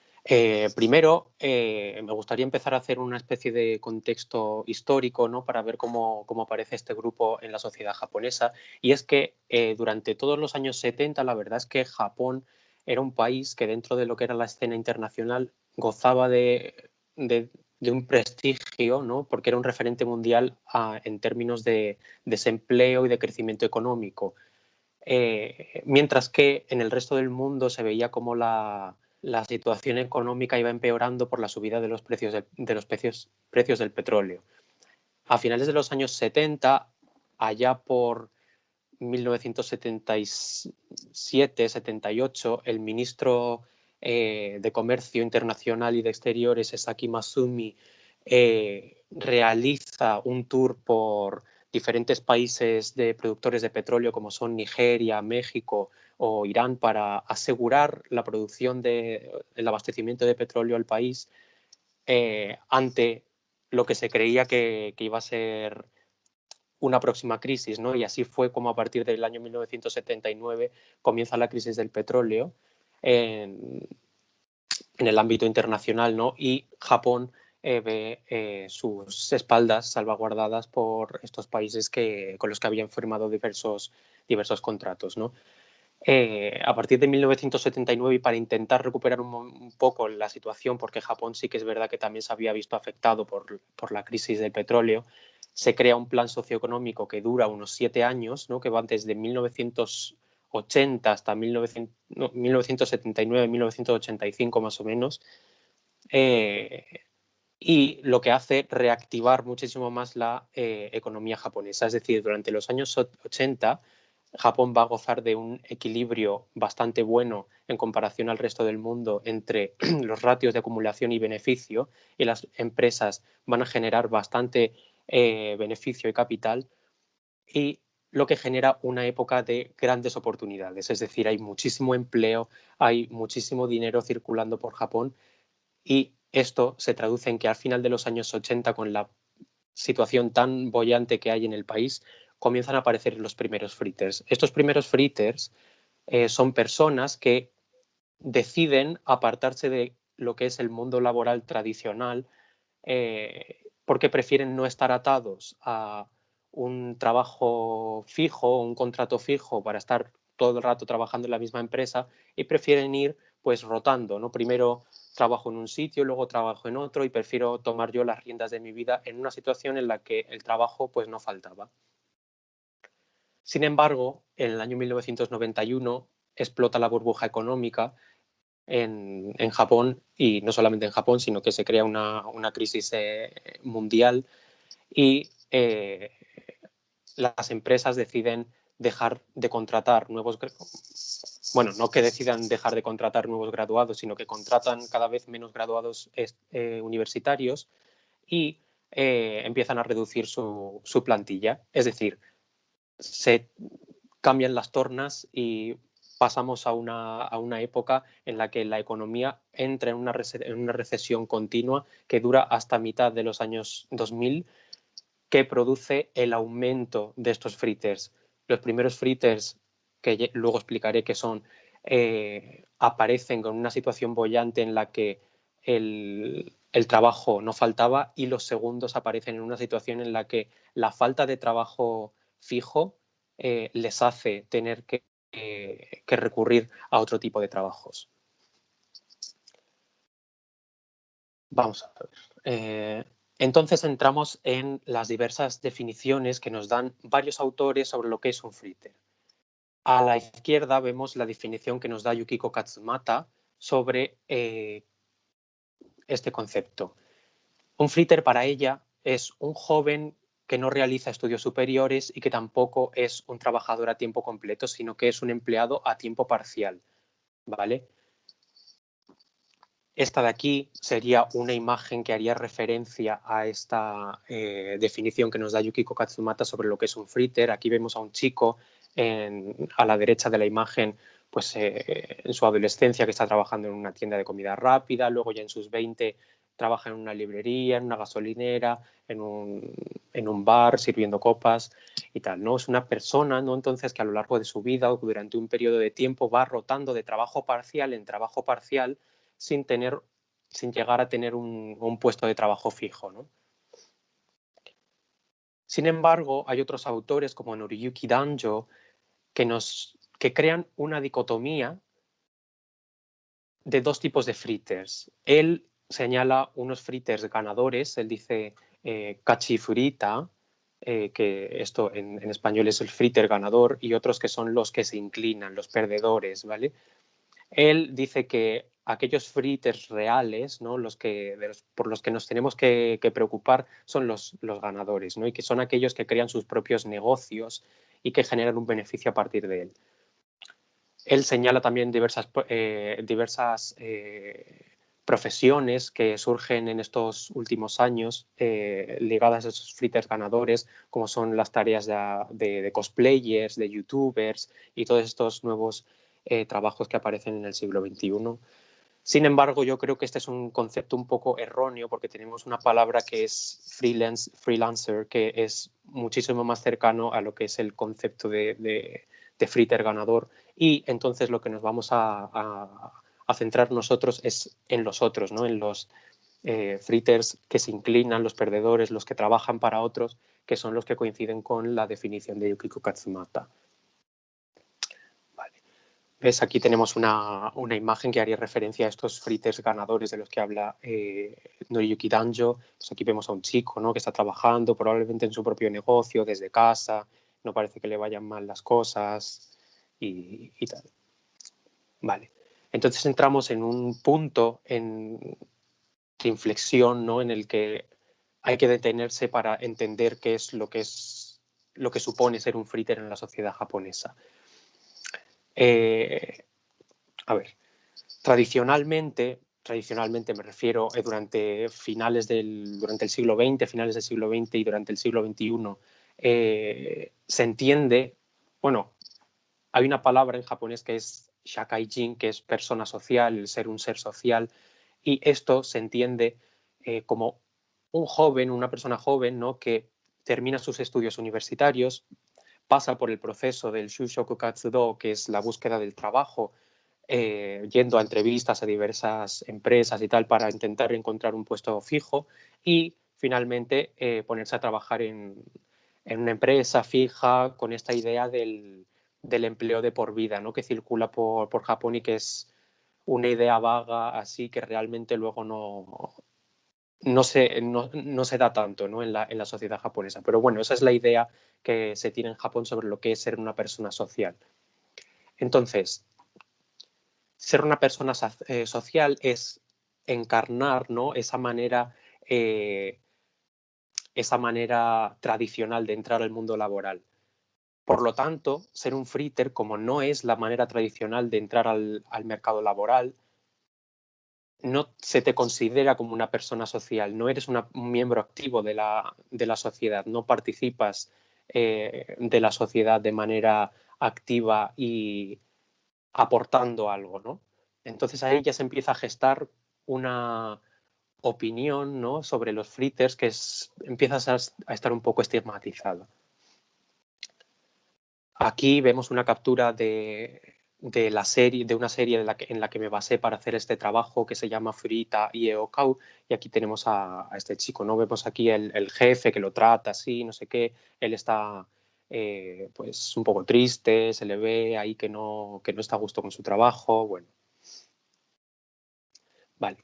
Primero, me gustaría empezar a hacer una especie de contexto histórico, ¿no?, para ver cómo aparece este grupo en la sociedad japonesa. Y es que durante todos los años 70, la verdad es que Japón era un país que dentro de lo que era la escena internacional gozaba de un prestigio, ¿no?, porque era un referente mundial en términos de desempleo y de crecimiento económico. Mientras que en el resto del mundo se veía como la situación económica iba empeorando por la subida de los precios del petróleo. A finales de los años 70, allá por 1977-78, el ministro de Comercio Internacional y de Exteriores, Sasaki Masumi, realiza un tour por diferentes países de productores de petróleo como son Nigeria, México o Irán para asegurar la producción el abastecimiento de petróleo al país ante lo que se creía que iba a ser una próxima crisis, ¿no? Y así fue como a partir del año 1979 comienza la crisis del petróleo en el ámbito internacional, ¿no? Y Japón ve sus espaldas salvaguardadas por estos países con los que habían firmado diversos contratos, ¿no? A partir de 1979 y para intentar recuperar un poco la situación, porque Japón sí que es verdad que también se había visto afectado por la crisis del petróleo, se crea un plan socioeconómico que dura unos 7 años, ¿no? Que va desde 1980 hasta 1979-1985 más o menos, y lo que hace reactivar muchísimo más la economía japonesa. Es decir, durante los años 80 Japón va a gozar de un equilibrio bastante bueno en comparación al resto del mundo entre los ratios de acumulación y beneficio, y las empresas van a generar bastante beneficio y capital, y lo que genera una época de grandes oportunidades. Es decir, hay muchísimo empleo, hay muchísimo dinero circulando por Japón, y esto se traduce en que al final de los años 80, con la situación tan boyante que hay en el país, comienzan a aparecer los primeros fritters. Estos primeros fritters son personas que deciden apartarse de lo que es el mundo laboral tradicional porque prefieren no estar atados a un trabajo fijo, un contrato fijo para estar todo el rato trabajando en la misma empresa, y prefieren ir pues rotando, ¿no? Primero trabajo en un sitio, luego trabajo en otro, y prefiero tomar yo las riendas de mi vida en una situación en la que el trabajo pues no faltaba. Sin embargo, en el año 1991 explota la burbuja económica en Japón, y no solamente en Japón, sino que se crea una crisis mundial, y las empresas deciden dejar de contratar bueno, no que decidan dejar de contratar nuevos graduados, sino que contratan cada vez menos graduados universitarios, y empiezan a reducir su plantilla. Es decir, se cambian las tornas y pasamos a una época en la que la economía entra en una recesión continua que dura hasta mitad de los años 2000, que produce el aumento de estos fritters. Los primeros fritters, que luego explicaré qué son, aparecen con una situación boyante en la que el trabajo no faltaba, y los segundos aparecen en una situación en la que la falta de trabajo fijo les hace tener que recurrir a otro tipo de trabajos. Vamos a ver. Entonces entramos en las diversas definiciones que nos dan varios autores sobre lo que es un fritter. A la izquierda vemos la definición que nos da Yukiko Katsumata sobre este concepto. Un fritter para ella es un joven que no realiza estudios superiores y que tampoco es un trabajador a tiempo completo, sino que es un empleado a tiempo parcial, ¿vale? Esta de aquí sería una imagen que haría referencia a esta definición que nos da Yukiko Katsumata sobre lo que es un fritter. Aquí vemos a un chico a la derecha de la imagen, pues en su adolescencia, que está trabajando en una tienda de comida rápida, luego ya en sus 20 trabaja en una librería, en una gasolinera, en un bar sirviendo copas y tal, ¿no? Es una persona, ¿no? Entonces, que a lo largo de su vida o durante un periodo de tiempo va rotando de trabajo parcial en trabajo parcial sin llegar a tener un puesto de trabajo fijo, ¿no? Sin embargo, hay otros autores como Noriyuki Danjo que crean una dicotomía de dos tipos de fritters. Él señala unos fritters ganadores, él dice kachifurita, que esto en español es el fritter ganador, y otros que son los que se inclinan, los perdedores, ¿vale? Él dice que aquellos fritters reales, ¿no? Por los que nos tenemos que preocupar son los ganadores, ¿no? Y que son aquellos que crean sus propios negocios y que generan un beneficio a partir de él. Él señala también diversas profesiones que surgen en estos últimos años ligadas a esos fritters ganadores, como son las tareas de cosplayers, de youtubers y todos estos nuevos trabajos que aparecen en el siglo XXI. Sin embargo, yo creo que este es un concepto un poco erróneo porque tenemos una palabra que es freelancer, que es muchísimo más cercano a lo que es el concepto de fritter ganador, y entonces lo que nos vamos a centrar nosotros es en los otros, ¿no? En los fritters que se inclinan, los perdedores, los que trabajan para otros, que son los que coinciden con la definición de Yukiko Katsumata. Vale. ¿Ves? Aquí tenemos una imagen que haría referencia a estos fritters ganadores de los que habla Noriyuki Danjo. Pues aquí vemos a un chico, ¿no?, que está trabajando probablemente en su propio negocio desde casa, no parece que le vayan mal las cosas y tal. Vale. Entonces entramos en un punto de inflexión, ¿no?, en el que hay que detenerse para entender qué es lo que supone ser un fritter en la sociedad japonesa. A ver, tradicionalmente me refiero durante el siglo XX, finales del siglo XX y durante el siglo XXI, se entiende, bueno, hay una palabra en japonés que es shakaijin, que es persona social, el ser un ser social, y esto se entiende como un joven, una persona joven, ¿no?, que termina sus estudios universitarios, pasa por el proceso del Shushoku Katsudo, que es la búsqueda del trabajo, yendo a entrevistas a diversas empresas y tal para intentar encontrar un puesto fijo y finalmente ponerse a trabajar en una empresa fija con esta idea del empleo de por vida, ¿no?, que circula por Japón y que es una idea vaga así que realmente luego no se da tanto, ¿no?, en la sociedad japonesa. Pero bueno, esa es la idea que se tiene en Japón sobre lo que es ser una persona social. Entonces, ser una persona social es encarnar, ¿no?, esa manera tradicional de entrar al mundo laboral. Por lo tanto, ser un fritter, como no es la manera tradicional de entrar al mercado laboral, no se te considera como una persona social, no eres un miembro activo de la sociedad, no participas de la sociedad de manera activa y aportando algo, ¿no? Entonces ahí ya se empieza a gestar una opinión, ¿no?, sobre los fritters que empieza a estar un poco estigmatizada. Aquí vemos una captura de una serie en la que me basé para hacer este trabajo, que se llama Furita Ieokau, y aquí tenemos a este chico, ¿no? Vemos aquí el jefe que lo trata así, no sé qué, él está pues un poco triste, se le ve ahí que no está a gusto con su trabajo, bueno. Vale.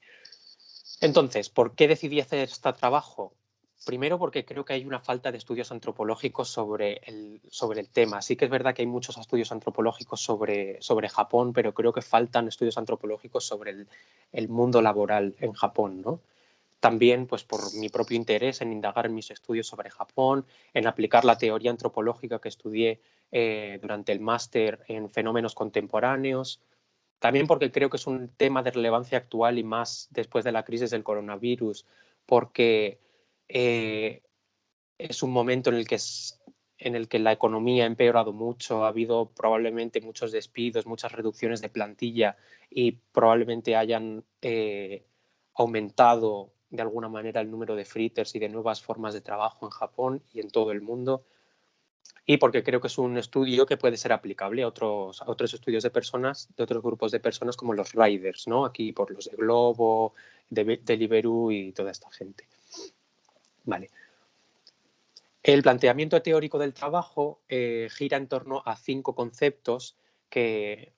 Entonces, ¿por qué decidí hacer este trabajo? Primero porque creo que hay una falta de estudios antropológicos sobre el tema. Sí que es verdad que hay muchos estudios antropológicos sobre Japón, pero creo que faltan estudios antropológicos sobre el mundo laboral en Japón, ¿no? También pues, por mi propio interés en indagar en mis estudios sobre Japón, en aplicar la teoría antropológica que estudié durante el máster en fenómenos contemporáneos. También porque creo que es un tema de relevancia actual y más después de la crisis del coronavirus, porque es un momento en el que la economía ha empeorado mucho, ha habido probablemente muchos despidos, muchas reducciones de plantilla y probablemente hayan aumentado de alguna manera el número de fritters y de nuevas formas de trabajo en Japón y en todo el mundo. Y porque creo que es un estudio que puede ser aplicable a otros estudios de personas, de otros grupos de personas como los riders, ¿no? Aquí por los de Globo, de Deliveroo y toda esta gente. Vale. El planteamiento teórico del trabajo gira en torno a 5 conceptos que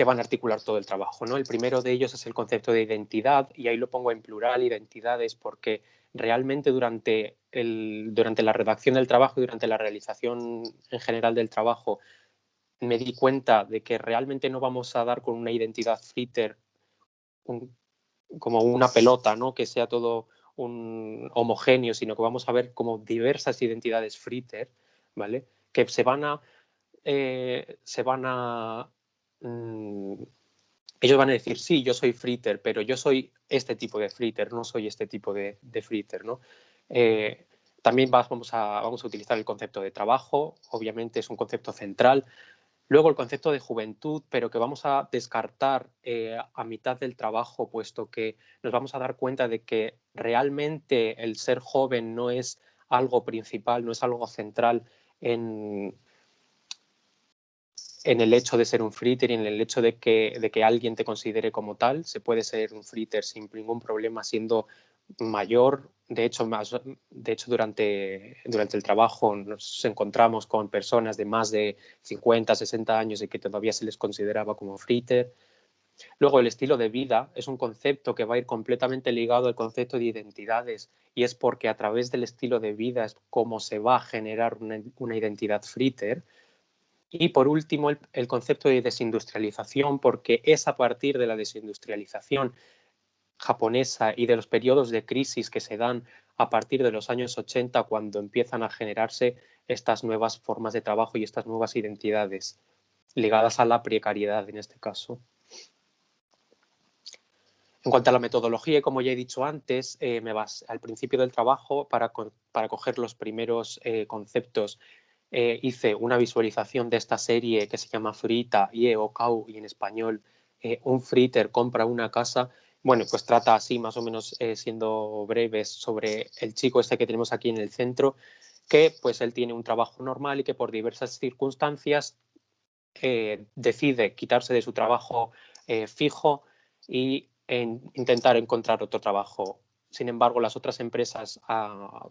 van a articular todo el trabajo, ¿no? El primero de ellos es el concepto de identidad, y ahí lo pongo en plural, identidades, porque realmente durante la redacción del trabajo y durante la realización en general del trabajo me di cuenta de que realmente no vamos a dar con una identidad fritter como una pelota, ¿no?, que sea todo un homogéneo, sino que vamos a ver como diversas identidades fritter, ¿vale?, que se van a ellos van a decir, sí, yo soy fritter, pero yo soy este tipo de fritter, no soy este tipo de fritter, ¿no? También vamos a utilizar el concepto de trabajo, obviamente es un concepto central. Luego el concepto de juventud, pero que vamos a descartar a mitad del trabajo, puesto que nos vamos a dar cuenta de que realmente el ser joven no es algo principal, no es algo central en el hecho de ser un fritter y en el hecho de que alguien te considere como tal. Se puede ser un fritter sin ningún problema siendo mayor. De hecho, durante el trabajo nos encontramos con personas de más de 50, 60 años y que todavía se les consideraba como fritter. Luego, el estilo de vida es un concepto que va a ir completamente ligado al concepto de identidades, y es porque a través del estilo de vida es cómo se va a generar una identidad fritter. Y por último, el concepto de desindustrialización, porque es a partir de la desindustrialización japonesa y de los periodos de crisis que se dan a partir de los años 80 cuando empiezan a generarse estas nuevas formas de trabajo y estas nuevas identidades ligadas a la precariedad en este caso. En cuanto a la metodología, como ya he dicho antes, me basé al principio del trabajo para coger los primeros conceptos. Hice una visualización de esta serie que se llama Frita Ie o Kau, y en español un fritter compra una casa. Bueno, pues trata así, más o menos, siendo breves, sobre el chico este que tenemos aquí en el centro, que pues él tiene un trabajo normal y que por diversas circunstancias decide quitarse de su trabajo fijo y intentar encontrar otro trabajo. Sin embargo, las otras empresas,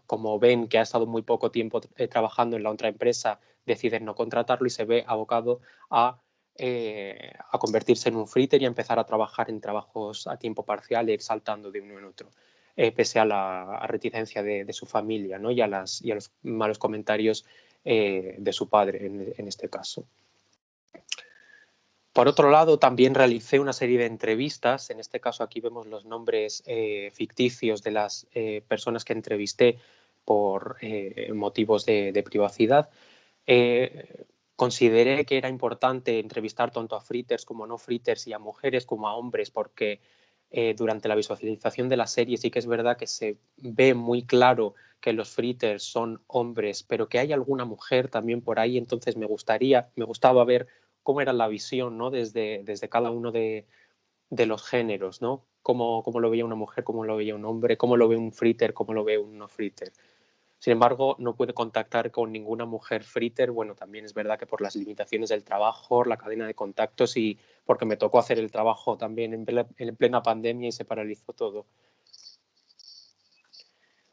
como ven que ha estado muy poco tiempo trabajando en la otra empresa, deciden no contratarlo y se ve abocado a convertirse en un fritter y a empezar a trabajar en trabajos a tiempo parcial, ir saltando de uno en otro, pese a la reticencia de su familia, ¿no? y a los malos comentarios de su padre en este caso. Por otro lado, también realicé una serie de entrevistas. En este caso, aquí vemos los nombres ficticios de las personas que entrevisté por motivos de privacidad. Consideré que era importante entrevistar tanto a fritters como a no fritters y a mujeres como a hombres, porque durante la visualización de la serie sí que es verdad que se ve muy claro que los fritters son hombres, pero que hay alguna mujer también por ahí. Entonces me gustaba ver cómo era la visión, ¿no? desde cada uno de los géneros, ¿no? Cómo lo veía una mujer, cómo lo veía un hombre, cómo lo ve un fritter, cómo lo ve un no fritter. Sin embargo, no pude contactar con ninguna mujer fritter. Bueno, también es verdad que por las limitaciones del trabajo, la cadena de contactos, y porque me tocó hacer el trabajo también en plena pandemia y se paralizó todo.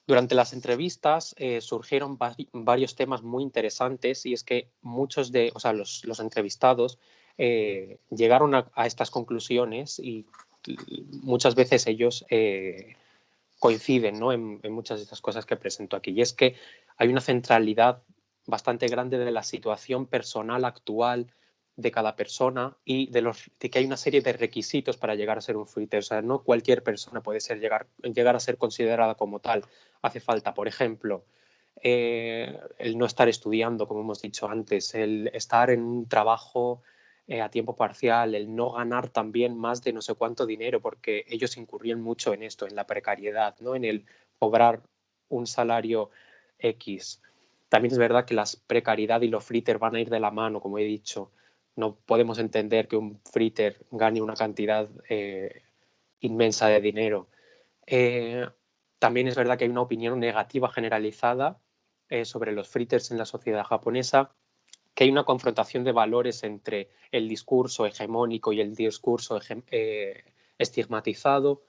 Durante las entrevistas surgieron varios temas muy interesantes, y es que muchos de los entrevistados llegaron a estas conclusiones, y muchas veces ellos coinciden, ¿no? en muchas de estas cosas que presento aquí. Y es que hay una centralidad bastante grande de la situación personal actual de cada persona y de que hay una serie de requisitos para llegar a ser un fritter. O sea, no cualquier persona puede llegar a ser considerada como tal. Hace falta, por ejemplo, el no estar estudiando, como hemos dicho antes, el estar en un trabajo a tiempo parcial, el no ganar también más de no sé cuánto dinero, porque ellos incurrían mucho en esto, en la precariedad, ¿no? En el cobrar un salario X. También es verdad que la precariedad y los fritter van a ir de la mano, como he dicho. No podemos entender que un fritter gane una cantidad inmensa de dinero. También es verdad que hay una opinión negativa generalizada sobre los fritters en la sociedad japonesa, que hay una confrontación de valores entre el discurso hegemónico y el discurso estigmatizado,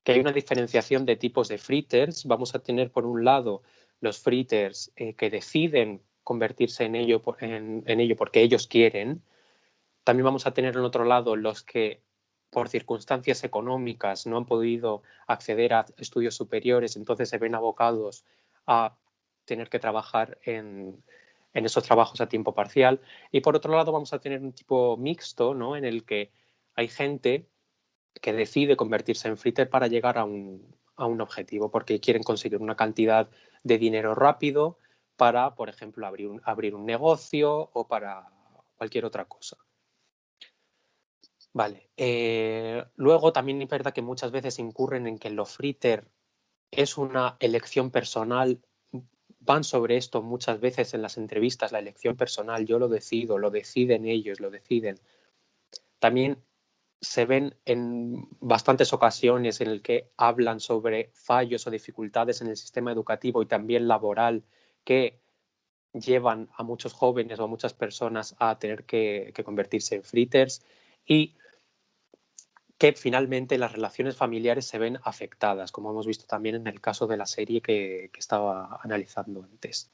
que hay una diferenciación de tipos de fritters. Vamos a tener, por un lado, los fritters que deciden convertirse en ello porque ellos quieren. También vamos a tener, en otro lado, los que por circunstancias económicas no han podido acceder a estudios superiores, entonces se ven abocados a tener que trabajar en esos trabajos a tiempo parcial. Y por otro lado vamos a tener un tipo mixto, ¿no? En el que hay gente que decide convertirse en fritter para llegar a un objetivo, porque quieren conseguir una cantidad de dinero rápido para, por ejemplo, abrir un negocio o para cualquier otra cosa. Vale. Luego también es verdad que muchas veces incurren en que lo fritter es una elección personal. Van sobre esto muchas veces en las entrevistas, la elección personal, yo lo decido, lo deciden ellos, lo deciden. También se ven en bastantes ocasiones en el que hablan sobre fallos o dificultades en el sistema educativo y también laboral que llevan a muchos jóvenes o a muchas personas a tener que convertirse en fritters, y que finalmente las relaciones familiares se ven afectadas, como hemos visto también en el caso de la serie que estaba analizando antes.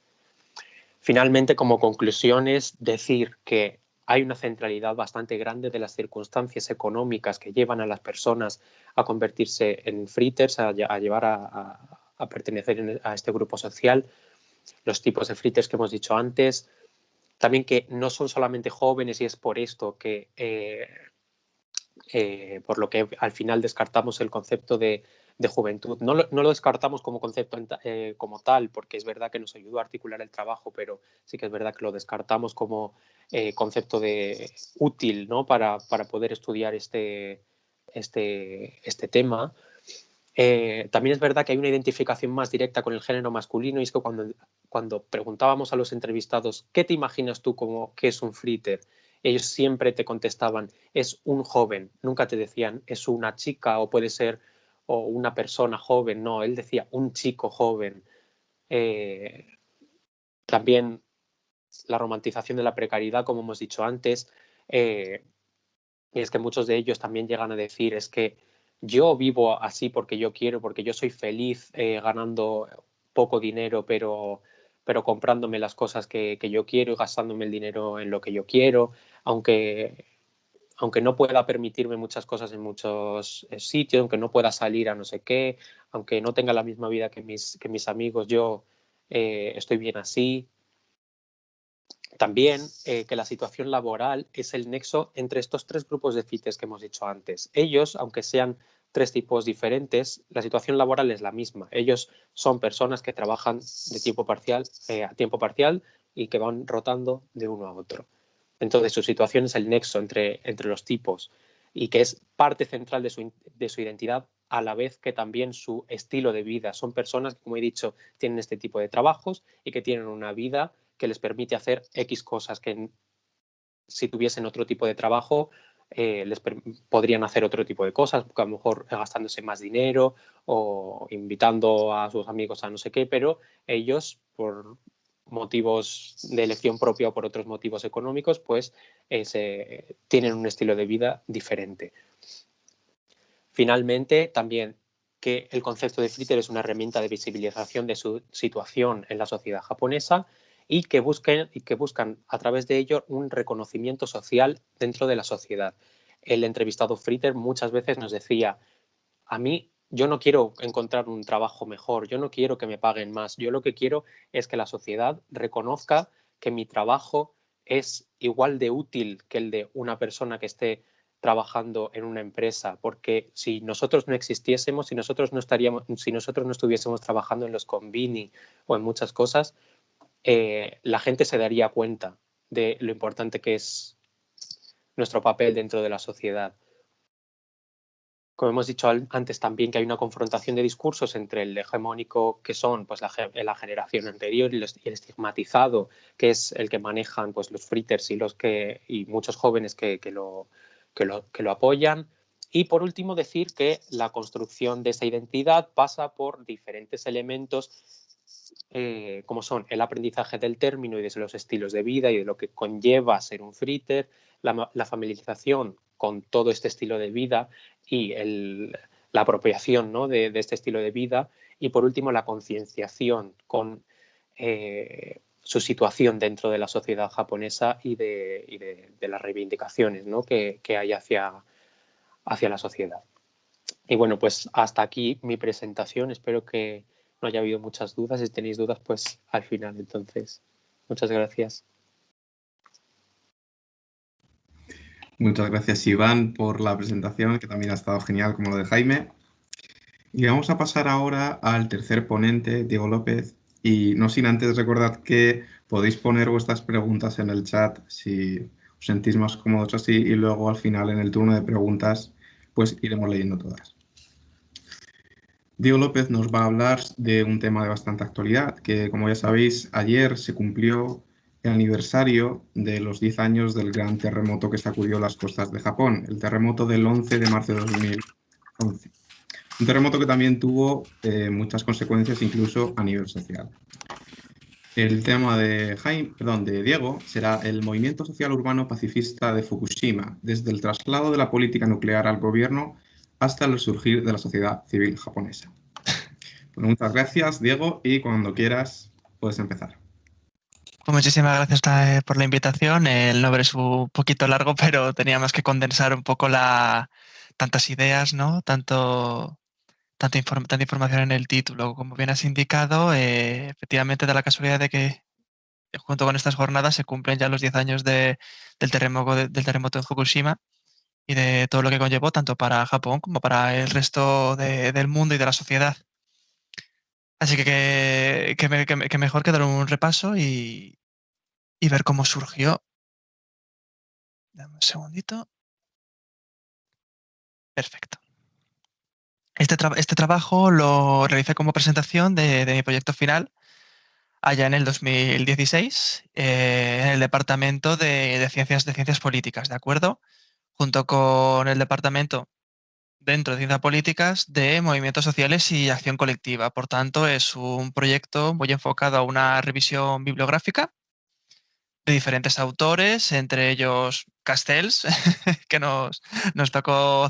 Finalmente, como conclusión, es decir que hay una centralidad bastante grande de las circunstancias económicas que llevan a las personas a convertirse en fritters, a llevar a pertenecer a este grupo social, los tipos de fritters que hemos dicho antes, también que no son solamente jóvenes y es por esto que por lo que al final descartamos el concepto de juventud. No lo descartamos como concepto como tal, porque es verdad que nos ayudó a articular el trabajo, pero sí que es verdad que lo descartamos como concepto de útil, ¿no? para poder estudiar este tema. También es verdad que hay una identificación más directa con el género masculino, y es que cuando preguntábamos a los entrevistados ¿qué te imaginas tú como que es un fritter?, ellos siempre te contestaban es un joven, nunca te decían es una chica o puede ser o una persona joven, no, él decía un chico joven. También la romantización de la precariedad, como hemos dicho antes, y es que muchos de ellos también llegan a decir es que yo vivo así porque yo quiero, porque yo soy feliz ganando poco dinero, pero comprándome las cosas que yo quiero y gastándome el dinero en lo que yo quiero, aunque no pueda permitirme muchas cosas en muchos sitios, aunque no pueda salir a no sé qué, aunque no tenga la misma vida que mis amigos, yo estoy bien así. También que la situación laboral es el nexo entre estos tres grupos de fritters que hemos dicho antes. Ellos, aunque sean tres tipos diferentes, la situación laboral es la misma. Ellos son personas que trabajan de tiempo parcial a tiempo parcial y que van rotando de uno a otro. Entonces, su situación es el nexo entre los tipos y que es parte central de su identidad, a la vez que también su estilo de vida. Son personas que, como he dicho, tienen este tipo de trabajos y que tienen una vida que les permite hacer X cosas que si tuviesen otro tipo de trabajo podrían hacer otro tipo de cosas, a lo mejor gastándose más dinero o invitando a sus amigos a no sé qué, pero ellos, por motivos de elección propia o por otros motivos económicos, pues tienen un estilo de vida diferente. Finalmente, también que el concepto de fritter es una herramienta de visibilización de su situación en la sociedad japonesa y que buscan a través de ello un reconocimiento social dentro de la sociedad. El entrevistado fritter muchas veces nos decía, a mí yo no quiero encontrar un trabajo mejor, yo no quiero que me paguen más, yo lo que quiero es que la sociedad reconozca que mi trabajo es igual de útil que el de una persona que esté trabajando en una empresa, porque si nosotros no existiésemos, si nosotros no estuviésemos trabajando en los konbini o en muchas cosas, la gente se daría cuenta de lo importante que es nuestro papel dentro de la sociedad. Como hemos dicho antes también, que hay una confrontación de discursos entre el hegemónico, que son pues, la generación anterior, y el estigmatizado, que es el que manejan pues, los fritters y muchos jóvenes que lo apoyan. Y por último, decir que la construcción de esa identidad pasa por diferentes elementos, como son el aprendizaje del término y de los estilos de vida y de lo que conlleva ser un fritter, la familiarización con todo este estilo de vida y la apropiación, ¿no?, de este estilo de vida, y por último la concienciación con su situación dentro de la sociedad japonesa y de las reivindicaciones, ¿no?, que hay hacia la sociedad. Y bueno, pues hasta aquí mi presentación. Espero que no haya habido muchas dudas. Si tenéis dudas, pues al final. Entonces, muchas gracias. Muchas gracias, Iván, por la presentación, que también ha estado genial, como lo de Jaime. Y vamos a pasar ahora al tercer ponente, Diego López. Y no sin antes recordad que podéis poner vuestras preguntas en el chat si os sentís más cómodos así y luego al final en el turno de preguntas pues iremos leyendo todas. Diego López nos va a hablar de un tema de bastante actualidad, que como ya sabéis, ayer se cumplió el aniversario de los 10 años del gran terremoto que sacudió las costas de Japón, el terremoto del 11 de marzo de 2011. Un terremoto que también tuvo muchas consecuencias incluso a nivel social. El tema de Diego será el movimiento social urbano pacifista de Fukushima, desde el traslado de la política nuclear al gobierno hasta el surgir de la sociedad civil japonesa. Bueno, muchas gracias, Diego, y cuando quieras puedes empezar. Pues muchísimas gracias por la invitación. El nombre es un poquito largo, pero teníamos que condensar un poco tantas ideas, ¿no? Tanta información en el título. Como bien has indicado, efectivamente da la casualidad de que junto con estas jornadas se cumplen ya los 10 años del terremoto en Fukushima y de todo lo que conllevó, tanto para Japón como para el resto del mundo y de la sociedad. Así que mejor que dar un repaso y ver cómo surgió. Dame un segundito. Perfecto. Este trabajo lo realicé como presentación de mi proyecto final allá en el 2016 en el Departamento de Ciencias Políticas, ¿de acuerdo? Junto con el Departamento dentro de Ciencias Políticas de Movimientos Sociales y Acción Colectiva. Por tanto, es un proyecto muy enfocado a una revisión bibliográfica de diferentes autores, entre ellos Castells, que nos tocó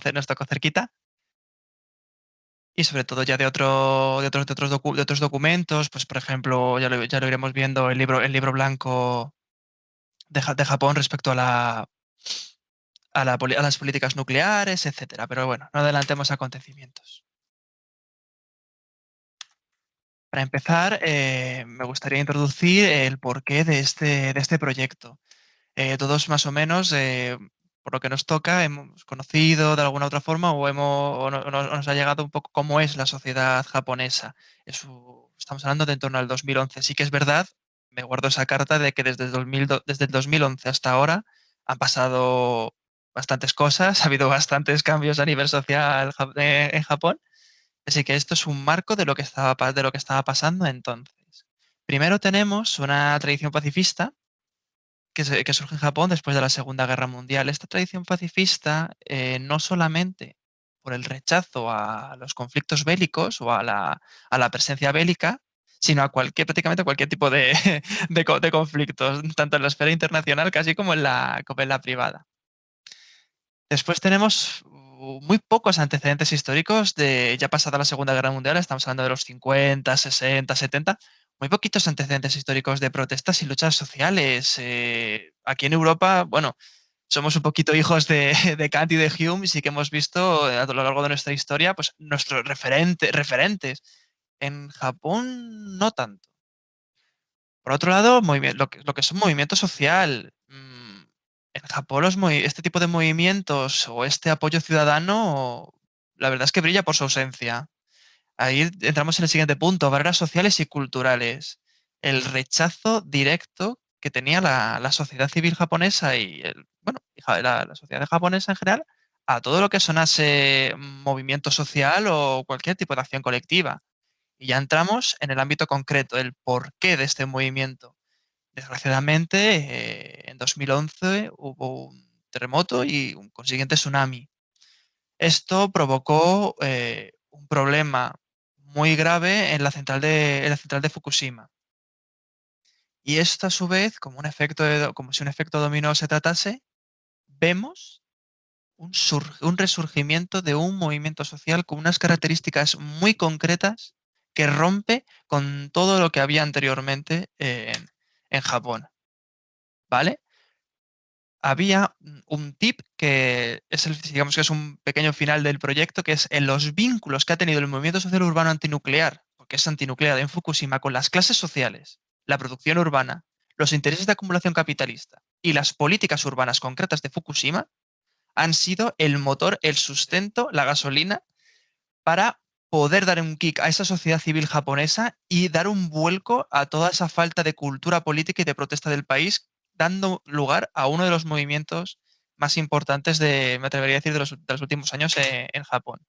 cerquita, y sobre todo ya de otros documentos, pues por ejemplo, ya lo iremos viendo el libro blanco de Japón respecto a las políticas nucleares, etcétera. Pero bueno, no adelantemos acontecimientos. Para empezar, me gustaría introducir el porqué de este proyecto. Todos más o menos, por lo que nos toca, hemos conocido de alguna otra forma o nos ha llegado un poco cómo es la sociedad japonesa. Estamos hablando de en torno al 2011. Sí que es verdad, me guardo esa carta de que desde el 2011 hasta ahora han pasado bastantes cosas, ha habido bastantes cambios a nivel social en Japón. Así que esto es un marco de lo que estaba pasando entonces. Primero tenemos una tradición pacifista que surge en Japón después de la Segunda Guerra Mundial. Esta tradición pacifista, no solamente por el rechazo a los conflictos bélicos o a la presencia bélica, sino prácticamente a cualquier tipo de conflictos, tanto en la esfera internacional casi como en la privada. Después tenemos muy pocos antecedentes históricos de ya pasada la Segunda Guerra Mundial, estamos hablando de los 50, 60, 70, muy poquitos antecedentes históricos de protestas y luchas sociales. Aquí en Europa, bueno, somos un poquito hijos de Kant y de Hume y sí que hemos visto a lo largo de nuestra historia pues, nuestros referentes. En Japón, no tanto. Por otro lado, lo que es un movimiento social. En Japón este tipo de movimientos o este apoyo ciudadano, la verdad es que brilla por su ausencia. Ahí entramos en el siguiente punto, barreras sociales y culturales. El rechazo directo que tenía la sociedad civil japonesa la sociedad japonesa en general a todo lo que sonase movimiento social o cualquier tipo de acción colectiva. Y ya entramos en el ámbito concreto, el porqué de este movimiento. Desgraciadamente, en 2011 hubo un terremoto y un consiguiente tsunami. Esto provocó un problema muy grave en en la central de Fukushima. Y esto, a su vez, como como si un efecto dominó se tratase, vemos un resurgimiento de un movimiento social con unas características muy concretas que rompe con todo lo que había anteriormente en Japón. ¿Vale? Había un tip que digamos que es un pequeño final del proyecto, que es en los vínculos que ha tenido el movimiento social urbano antinuclear, porque es antinuclear en Fukushima, con las clases sociales, la producción urbana, los intereses de acumulación capitalista y las políticas urbanas concretas de Fukushima, han sido el motor, el sustento, la gasolina para poder dar un kick a esa sociedad civil japonesa y dar un vuelco a toda esa falta de cultura política y de protesta del país dando lugar a uno de los movimientos más importantes me atrevería a decir, de los últimos años en Japón.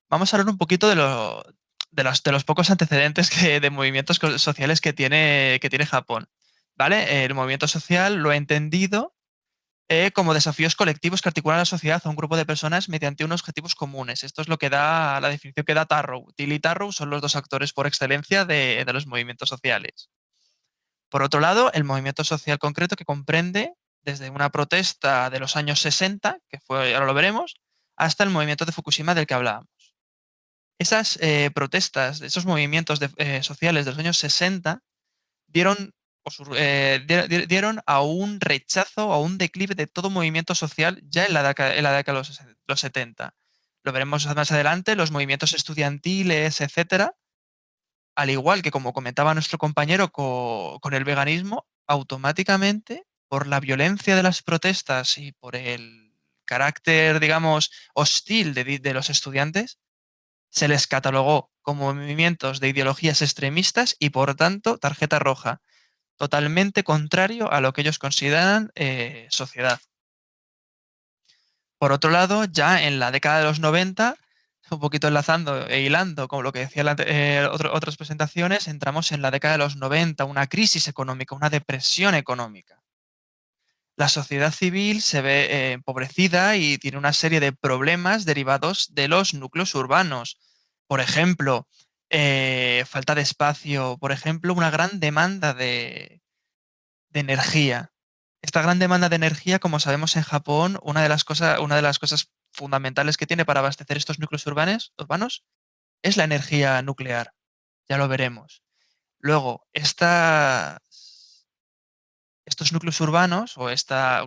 Vamos a hablar un poquito de los pocos antecedentes de movimientos sociales que tiene Japón. ¿Vale? El movimiento social lo he entendido como desafíos colectivos que articulan a la sociedad a un grupo de personas mediante unos objetivos comunes. Esto es lo que da la definición que da Tarrow. Till y Tarrow son los dos actores por excelencia de los movimientos sociales. Por otro lado, el movimiento social concreto que comprende desde una protesta de los años 60, que fue, ahora lo veremos, hasta el movimiento de Fukushima del que hablábamos. Esas protestas, esos movimientos sociales de los años 60 dieron a un rechazo, a un declive de todo movimiento social ya en la década de los 70. Lo veremos más adelante, los movimientos estudiantiles, etcétera, al igual que, como comentaba nuestro compañero con el veganismo, automáticamente, por la violencia de las protestas y por el carácter, digamos, hostil de los estudiantes, se les catalogó como movimientos de ideologías extremistas y, por tanto, tarjeta roja, totalmente contrario a lo que ellos consideran sociedad. Por otro lado, ya en la década de los 90, un poquito enlazando e hilando con lo que decían otras presentaciones, entramos en la década de los 90, una crisis económica, una depresión económica. La sociedad civil se ve empobrecida y tiene una serie de problemas derivados de los núcleos urbanos. Por ejemplo, falta de espacio, por ejemplo, una gran demanda de energía. Esta gran demanda de energía, como sabemos en Japón, una de las cosas fundamentales que tiene para abastecer estos núcleos urbanos es la energía nuclear. Ya lo veremos. Luego, estos núcleos urbanos,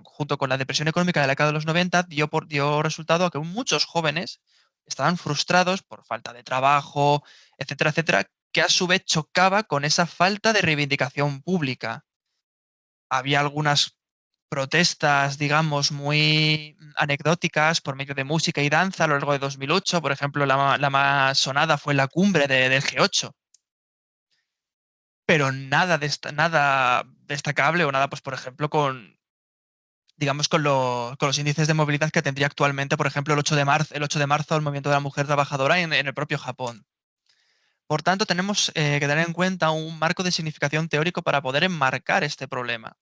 junto con la depresión económica de la década de los 90, dio resultado a que muchos jóvenes estaban frustrados por falta de trabajo, etcétera, etcétera, que a su vez chocaba con esa falta de reivindicación pública. Había algunas protestas, digamos, muy anecdóticas por medio de música y danza a lo largo de 2008. Por ejemplo, la más sonada fue la cumbre del G8. Pero nada destacable o nada, pues, por ejemplo, digamos, con los índices de movilidad que tendría actualmente, por ejemplo, el 8 de marzo, el movimiento de la mujer trabajadora en el propio Japón. Por tanto, tenemos que tener en cuenta un marco de significación teórico para poder enmarcar este problema.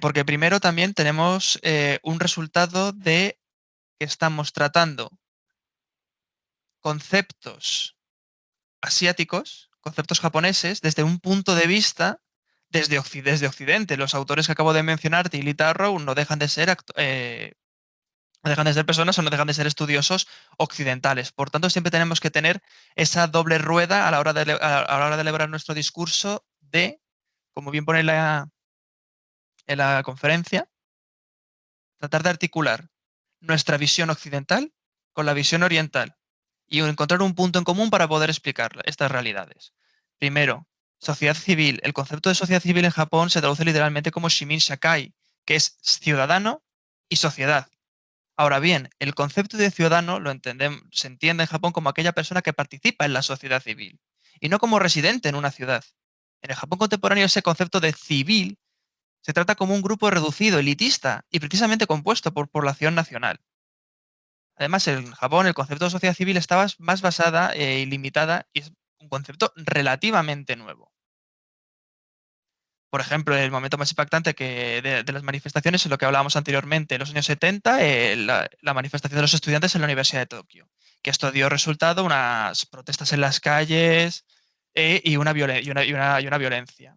Porque primero también tenemos un resultado de que estamos tratando conceptos asiáticos, conceptos japoneses, desde un punto de vista desde Occidente. Los autores que acabo de mencionar, Till y Tarrow, no dejan de ser personas o no dejan de ser estudiosos occidentales. Por tanto, siempre tenemos que tener esa doble rueda a la hora de elaborar nuestro discurso como bien pone en la conferencia, tratar de articular nuestra visión occidental con la visión oriental y encontrar un punto en común para poder explicar estas realidades. Primero, sociedad civil. El concepto de sociedad civil en Japón se traduce literalmente como Shimin Shakai, que es ciudadano y sociedad. Ahora bien, el concepto de ciudadano se entiende en Japón como aquella persona que participa en la sociedad civil y no como residente en una ciudad. En el Japón contemporáneo, ese concepto de civil se trata como un grupo reducido, elitista y precisamente compuesto por población nacional. Además, en Japón el concepto de sociedad civil estaba más basada y limitada y es un concepto relativamente nuevo. Por ejemplo, el momento más impactante de las manifestaciones es lo que hablábamos anteriormente, en los años 70, la manifestación de los estudiantes en la Universidad de Tokio, que esto dio resultado unas protestas en las calles y una violencia.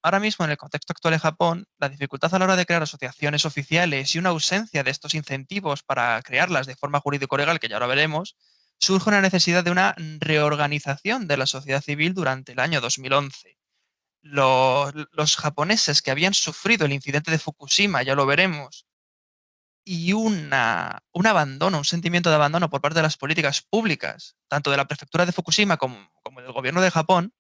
Ahora mismo, en el contexto actual de Japón, la dificultad a la hora de crear asociaciones oficiales y una ausencia de estos incentivos para crearlas de forma jurídico-legal, que ya ahora veremos, surge una necesidad de una reorganización de la sociedad civil durante el año 2011. Los japoneses que habían sufrido el incidente de Fukushima, ya lo veremos, y un abandono, un sentimiento de abandono por parte de las políticas públicas, tanto de la prefectura de Fukushima como del gobierno de Japón,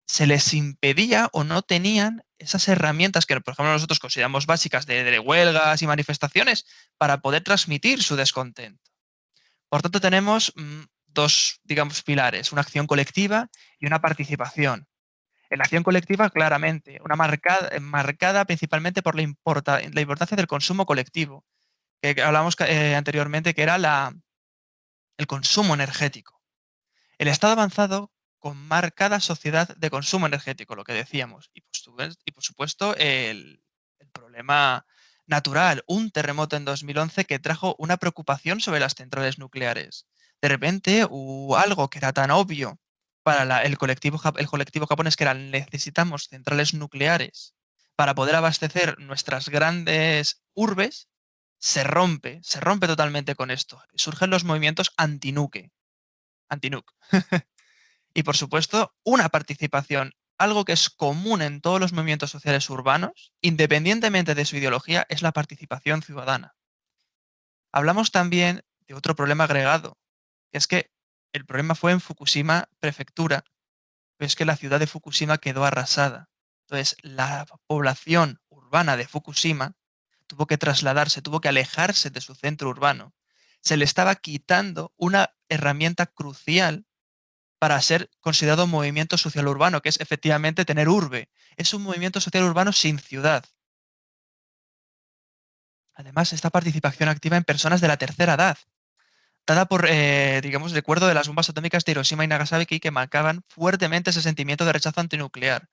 se les impedía o no tenían esas herramientas que, por ejemplo, nosotros consideramos básicas de huelgas y manifestaciones para poder transmitir su descontento. Por tanto, tenemos dos, digamos, pilares, una acción colectiva y una participación. En la acción colectiva, claramente, una marcada principalmente por la importancia del consumo colectivo, que hablamos anteriormente, que era el consumo energético. El estado avanzado con marcada sociedad de consumo energético, lo que decíamos. Y por supuesto, el problema natural, un terremoto en 2011 que trajo una preocupación sobre las centrales nucleares. De repente hubo algo que era tan obvio para el colectivo japonés, que era necesitamos centrales nucleares para poder abastecer nuestras grandes urbes, se rompe totalmente con esto. Surgen los movimientos anti-nuke. Y por supuesto, una participación, algo que es común en todos los movimientos sociales urbanos, independientemente de su ideología, es la participación ciudadana. Hablamos también de otro problema agregado, que es que el problema fue en Fukushima prefectura, pero es que la ciudad de Fukushima quedó arrasada. Entonces, la población urbana de Fukushima tuvo que trasladarse, tuvo que alejarse de su centro urbano. Se le estaba quitando una herramienta crucial para ser considerado movimiento social urbano, que es efectivamente tener urbe. Es un movimiento social urbano sin ciudad. Además, esta participación activa en personas de la tercera edad, dada por, digamos, recuerdo de las bombas atómicas de Hiroshima y Nagasaki, que marcaban fuertemente ese sentimiento de rechazo antinuclear.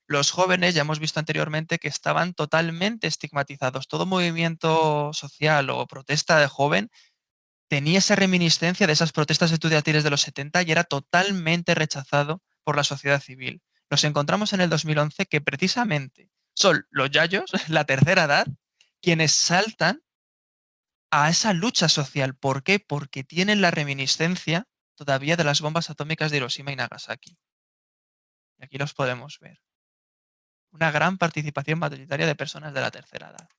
Los jóvenes, ya hemos visto anteriormente, que estaban totalmente estigmatizados. Todo movimiento social o protesta de joven tenía esa reminiscencia de esas protestas estudiantiles de los 70 y era totalmente rechazado por la sociedad civil. Nos encontramos en el 2011 que precisamente son los yayos, la tercera edad, quienes saltan a esa lucha social. ¿Por qué? Porque tienen la reminiscencia todavía de las bombas atómicas de Hiroshima y Nagasaki. Y aquí los podemos ver. Una gran participación mayoritaria de personas de la tercera edad.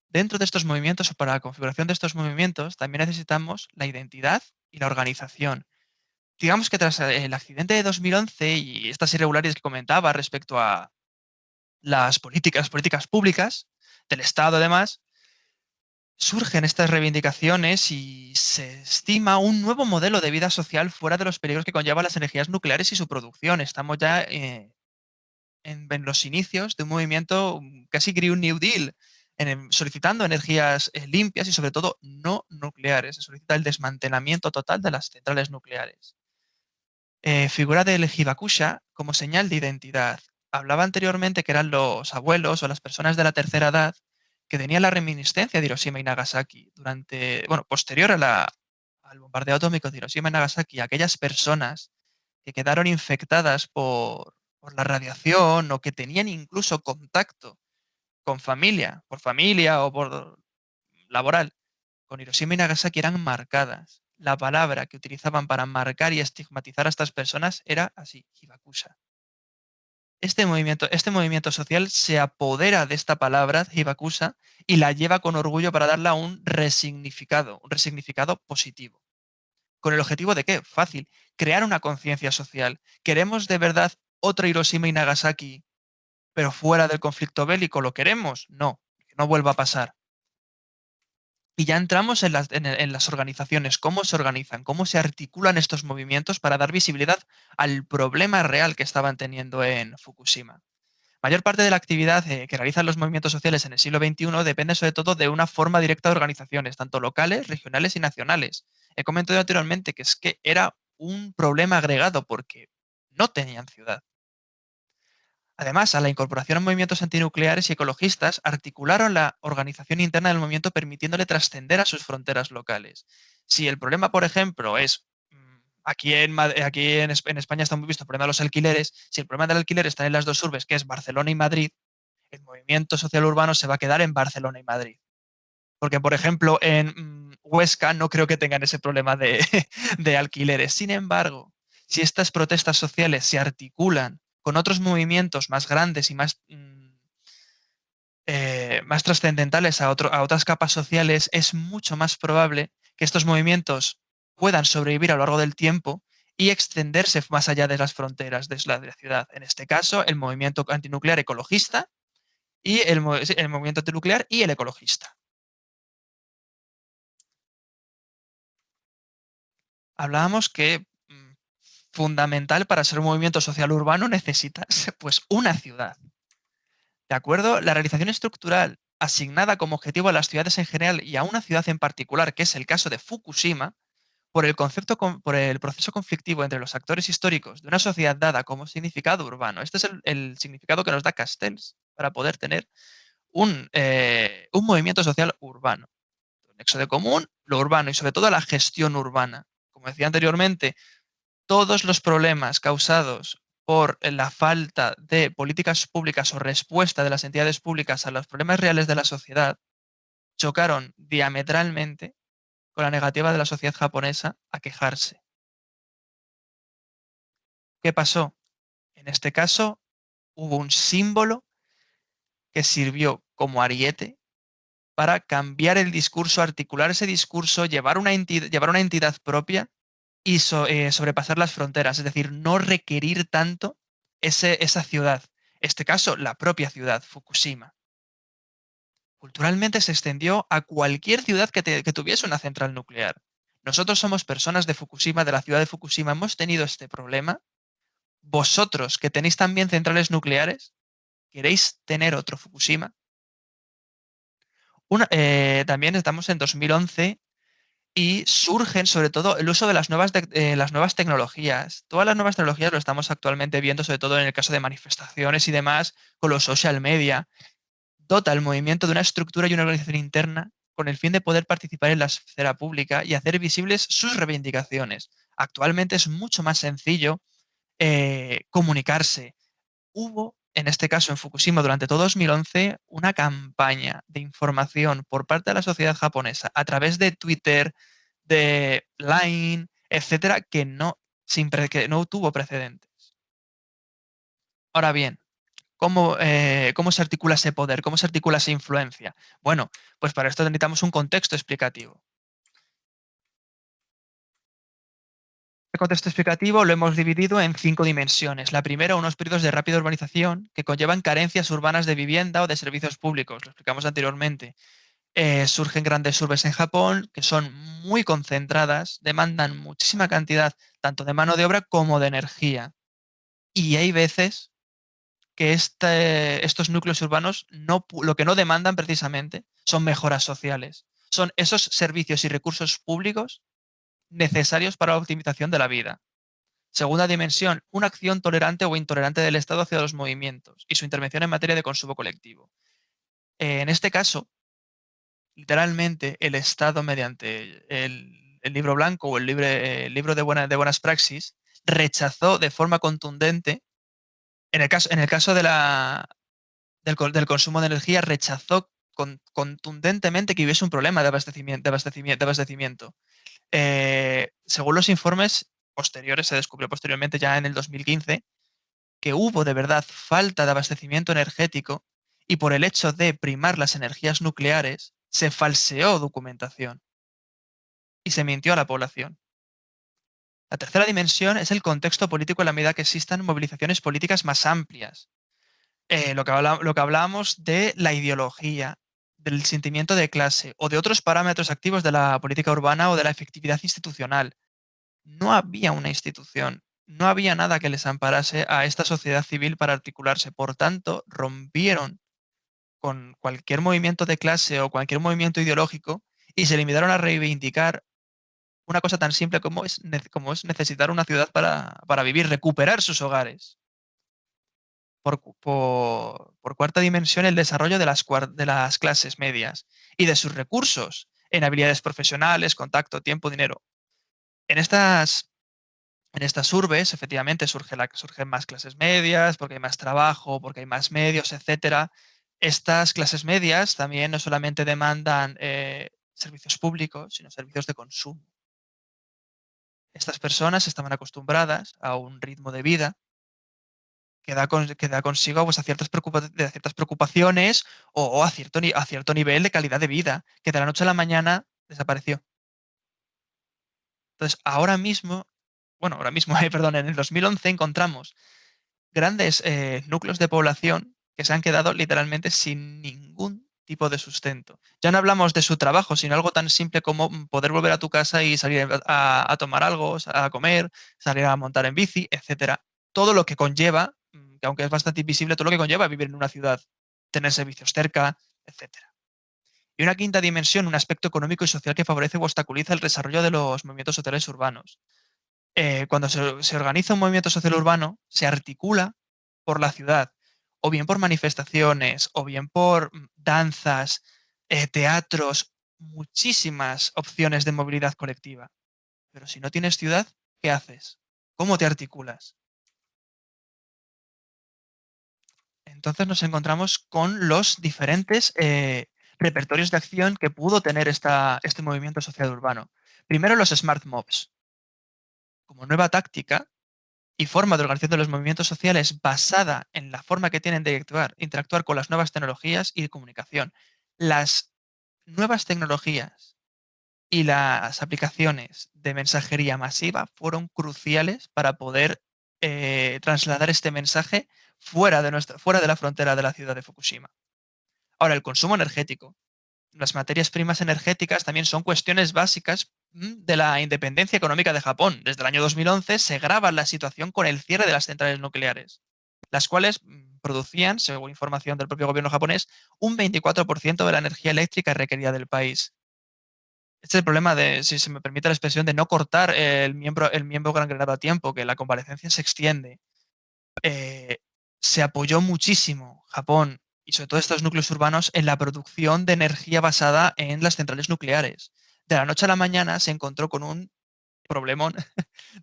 Dentro de estos movimientos, o para la configuración de estos movimientos, también necesitamos la identidad y la organización. Digamos que tras el accidente de 2011 y estas irregularidades que comentaba respecto a las políticas públicas del Estado, además, surgen estas reivindicaciones y se estima un nuevo modelo de vida social fuera de los peligros que conllevan las energías nucleares y su producción. Estamos ya en los inicios de un movimiento casi Green New Deal, solicitando energías limpias y sobre todo no nucleares. Se solicita el desmantelamiento total de las centrales nucleares. Figura del Hibakusha como señal de identidad. Hablaba anteriormente que eran los abuelos o las personas de la tercera edad que tenían la reminiscencia de Hiroshima y Nagasaki posterior al bombardeo atómico de Hiroshima y Nagasaki, aquellas personas que quedaron infectadas por la radiación o que tenían incluso contacto con familia, por familia o por laboral, con Hiroshima y Nagasaki eran marcadas. La palabra que utilizaban para marcar y estigmatizar a estas personas era así, hibakusha. Este movimiento social se apodera de esta palabra, hibakusha, y la lleva con orgullo para darle un resignificado positivo. ¿Con el objetivo de qué? Fácil, crear una conciencia social. ¿Queremos de verdad otro Hiroshima y Nagasaki, pero fuera del conflicto bélico? ¿Lo queremos? No, que no vuelva a pasar. Y ya entramos en las organizaciones, cómo se organizan, cómo se articulan estos movimientos para dar visibilidad al problema real que estaban teniendo en Fukushima. Mayor parte de la actividad que realizan los movimientos sociales en el siglo XXI depende sobre todo de una forma directa de organizaciones, tanto locales, regionales y nacionales. He comentado anteriormente que es que era un problema agregado porque no tenían ciudad. Además, a la incorporación a movimientos antinucleares y ecologistas, articularon la organización interna del movimiento permitiéndole trascender a sus fronteras locales. Si el problema, por ejemplo, es aquí en España está muy visto el problema de los alquileres, si el problema del alquiler está en las dos urbes, que es Barcelona y Madrid, el movimiento social urbano se va a quedar en Barcelona y Madrid. Porque, por ejemplo, en Huesca no creo que tengan ese problema de alquileres. Sin embargo, si estas protestas sociales se articulan con otros movimientos más grandes y más trascendentales a otras capas sociales, es mucho más probable que estos movimientos puedan sobrevivir a lo largo del tiempo y extenderse más allá de las fronteras de la ciudad. En este caso, el movimiento antinuclear ecologista y el movimiento antinuclear y el ecologista. Hablábamos que fundamental para ser un movimiento social urbano necesitas pues una ciudad. ¿De acuerdo? La realización estructural asignada como objetivo a las ciudades en general y a una ciudad en particular, que es el caso de Fukushima, por el proceso conflictivo entre los actores históricos de una sociedad dada como significado urbano. Este es el significado que nos da Castells para poder tener un movimiento social urbano. El nexo de común, lo urbano y sobre todo la gestión urbana. Como decía anteriormente, todos los problemas causados por la falta de políticas públicas o respuesta de las entidades públicas a los problemas reales de la sociedad chocaron diametralmente con la negativa de la sociedad japonesa a quejarse. ¿Qué pasó? En este caso, hubo un símbolo que sirvió como ariete para cambiar el discurso, articular ese discurso, llevar una entidad propia y sobrepasar las fronteras, es decir, no requerir tanto esa ciudad. En este caso, la propia ciudad, Fukushima. Culturalmente se extendió a cualquier ciudad que tuviese una central nuclear. Nosotros somos personas de Fukushima, de la ciudad de Fukushima, hemos tenido este problema. Vosotros, que tenéis también centrales nucleares, ¿queréis tener otro Fukushima? También estamos en 2011 y surgen sobre todo el uso de las nuevas tecnologías. Todas las nuevas tecnologías lo estamos actualmente viendo, sobre todo en el caso de manifestaciones y demás, con los social media. Dota el movimiento de una estructura y una organización interna con el fin de poder participar en la esfera pública y hacer visibles sus reivindicaciones. Actualmente es mucho más sencillo comunicarse. Hubo, en este caso en Fukushima, durante todo 2011, una campaña de información por parte de la sociedad japonesa a través de Twitter, de Line, etcétera, que no tuvo precedentes. Ahora bien, ¿cómo se articula ese poder? ¿Cómo se articula esa influencia? Bueno, pues para esto necesitamos un contexto explicativo. El contexto explicativo lo hemos dividido en 5 dimensiones. La primera, unos periodos de rápida urbanización que conllevan carencias urbanas de vivienda o de servicios públicos. Lo explicamos anteriormente. Surgen grandes urbes en Japón que son muy concentradas, demandan muchísima cantidad tanto de mano de obra como de energía. Y hay veces que estos núcleos urbanos lo que no demandan precisamente son mejoras sociales. Son esos servicios y recursos públicos necesarios para la optimización de la vida. Segunda dimensión, una acción tolerante o intolerante del Estado hacia los movimientos y su intervención en materia de consumo colectivo. En este caso, literalmente, el Estado, mediante el libro blanco o el libro de buenas praxis, rechazó de forma contundente, en el caso del consumo de energía, rechazó contundentemente que hubiese un problema de abastecimiento. Según los informes posteriores, se descubrió posteriormente ya en el 2015 que hubo de verdad falta de abastecimiento energético y por el hecho de primar las energías nucleares se falseó documentación y se mintió a la población. La tercera dimensión es el contexto político en la medida que existan movilizaciones políticas más amplias. Lo que hablábamos de la ideología, del sentimiento de clase o de otros parámetros activos de la política urbana o de la efectividad institucional. No había una institución, no había nada que les amparase a esta sociedad civil para articularse. Por tanto, rompieron con cualquier movimiento de clase o cualquier movimiento ideológico y se limitaron a reivindicar una cosa tan simple como es necesitar una ciudad para vivir, recuperar sus hogares. Por cuarta dimensión, el desarrollo de las clases medias y de sus recursos en habilidades profesionales, contacto, tiempo, dinero. En estas urbes, efectivamente, surgen más clases medias, porque hay más trabajo, porque hay más medios, etcétera. Estas clases medias también no solamente demandan servicios públicos, sino servicios de consumo. Estas personas estaban acostumbradas a un ritmo de vida que da consigo pues, a ciertas preocupaciones o a cierto nivel de calidad de vida, que de la noche a la mañana desapareció. Entonces, ahora mismo, perdón, en el 2011 encontramos grandes núcleos de población que se han quedado literalmente sin ningún tipo de sustento. Ya no hablamos de su trabajo, sino algo tan simple como poder volver a tu casa y salir a tomar algo, a comer, salir a montar en bici, etcétera. Todo lo que conlleva, que aunque es bastante invisible, todo lo que conlleva vivir en una ciudad, tener servicios cerca, etcétera. Y una quinta dimensión, un aspecto económico y social que favorece o obstaculiza el desarrollo de los movimientos sociales urbanos. Cuando se organiza un movimiento social urbano, se articula por la ciudad, o bien por manifestaciones, o bien por danzas, teatros, muchísimas opciones de movilidad colectiva. Pero si no tienes ciudad, ¿qué haces? ¿Cómo te articulas? Entonces nos encontramos con los diferentes repertorios de acción que pudo tener este movimiento social urbano. Primero, los smart mobs. Como nueva táctica y forma de organización de los movimientos sociales basada en la forma que tienen de interactuar con las nuevas tecnologías y de comunicación. Las nuevas tecnologías y las aplicaciones de mensajería masiva fueron cruciales para poder trasladar este mensaje fuera de la frontera de la ciudad de Fukushima. Ahora, el consumo energético. Las materias primas energéticas también son cuestiones básicas de la independencia económica de Japón. Desde el año 2011 se grava la situación con el cierre de las centrales nucleares, las cuales producían, según información del propio gobierno japonés, un 24% de la energía eléctrica requerida del país. Este es el problema de, si se me permite la expresión, de no cortar el miembro gangrenado a tiempo, que la convalecencia se extiende. Se apoyó muchísimo Japón y sobre todo estos núcleos urbanos en la producción de energía basada en las centrales nucleares. De la noche a la mañana se encontró con un problemón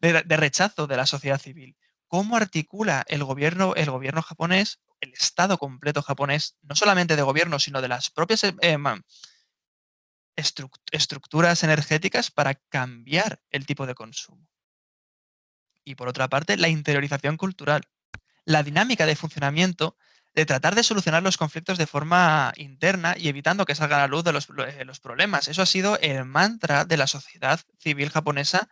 de rechazo de la sociedad civil. ¿Cómo articula el gobierno japonés, el Estado completo japonés, no solamente de gobierno, sino de las propias estructuras energéticas para cambiar el tipo de consumo? Y por otra parte, la interiorización cultural. La dinámica de funcionamiento de tratar de solucionar los conflictos de forma interna y evitando que salgan a la luz de los problemas. Eso ha sido el mantra de la sociedad civil japonesa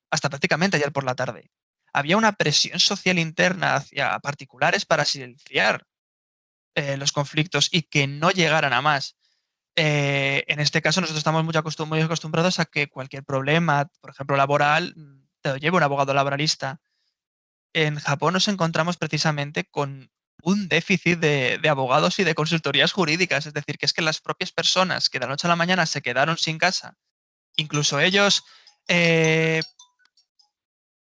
hasta prácticamente ayer por la tarde. Había una presión social interna hacia particulares para silenciar los conflictos y que no llegaran a más. En este caso, nosotros estamos muy acostumbrados a que cualquier problema, por ejemplo, laboral, te lo lleve un abogado laboralista. En Japón nos encontramos precisamente con un déficit de abogados y de consultorías jurídicas. Es decir, que es que las propias personas que de la noche a la mañana se quedaron sin casa, incluso ellos, eh,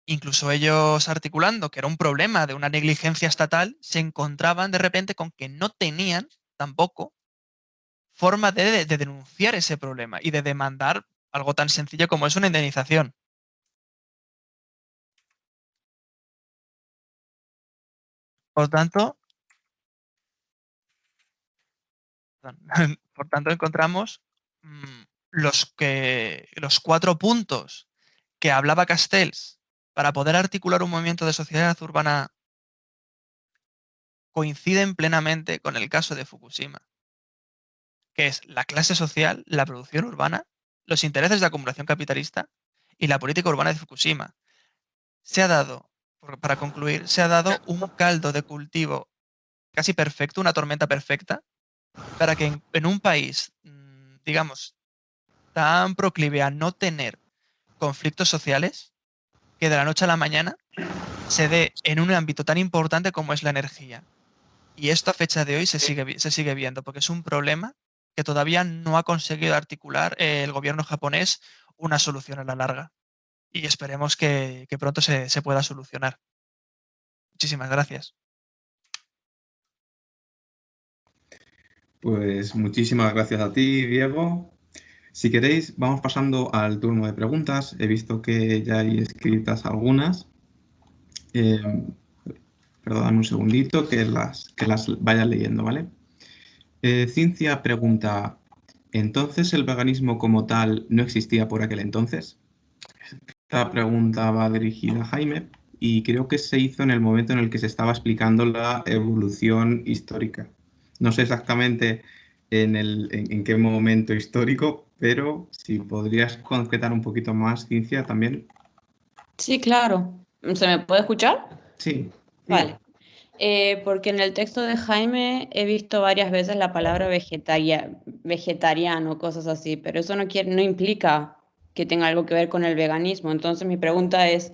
incluso ellos articulando que era un problema de una negligencia estatal, se encontraban de repente con que no tenían tampoco forma de denunciar ese problema y de demandar algo tan sencillo como es una indemnización. Por tanto, por tanto encontramos los 4 puntos que hablaba Castells para poder articular un movimiento de sociedad urbana coinciden plenamente con el caso de Fukushima, que es la clase social, la producción urbana, los intereses de acumulación capitalista y la política urbana de Fukushima. Se ha dado, para concluir, se ha dado un caldo de cultivo casi perfecto, una tormenta perfecta, para que en un país, digamos, tan proclive a no tener conflictos sociales, que de la noche a la mañana se dé en un ámbito tan importante como es la energía. Y esto a fecha de hoy se sigue viendo, porque es un problema que todavía no ha conseguido articular el gobierno japonés una solución a la larga. Y esperemos que pronto se pueda solucionar. Muchísimas gracias. Pues muchísimas gracias a ti, Diego. Si queréis, vamos pasando al turno de preguntas. He visto que ya hay escritas algunas. Perdóname un segundito que las vaya leyendo, ¿vale? Cincia pregunta, ¿entonces el veganismo como tal no existía por aquel entonces? Esta pregunta va dirigida a Jaime y creo que se hizo en el momento en el que se estaba explicando la evolución histórica. No sé exactamente en qué momento histórico, pero si podrías concretar un poquito más, Cincia, también. Sí, claro. ¿Se me puede escuchar? Sí. Vale. porque en el texto de Jaime he visto varias veces la palabra vegetariano, cosas así, pero eso no implica que tenga algo que ver con el veganismo. Entonces mi pregunta es,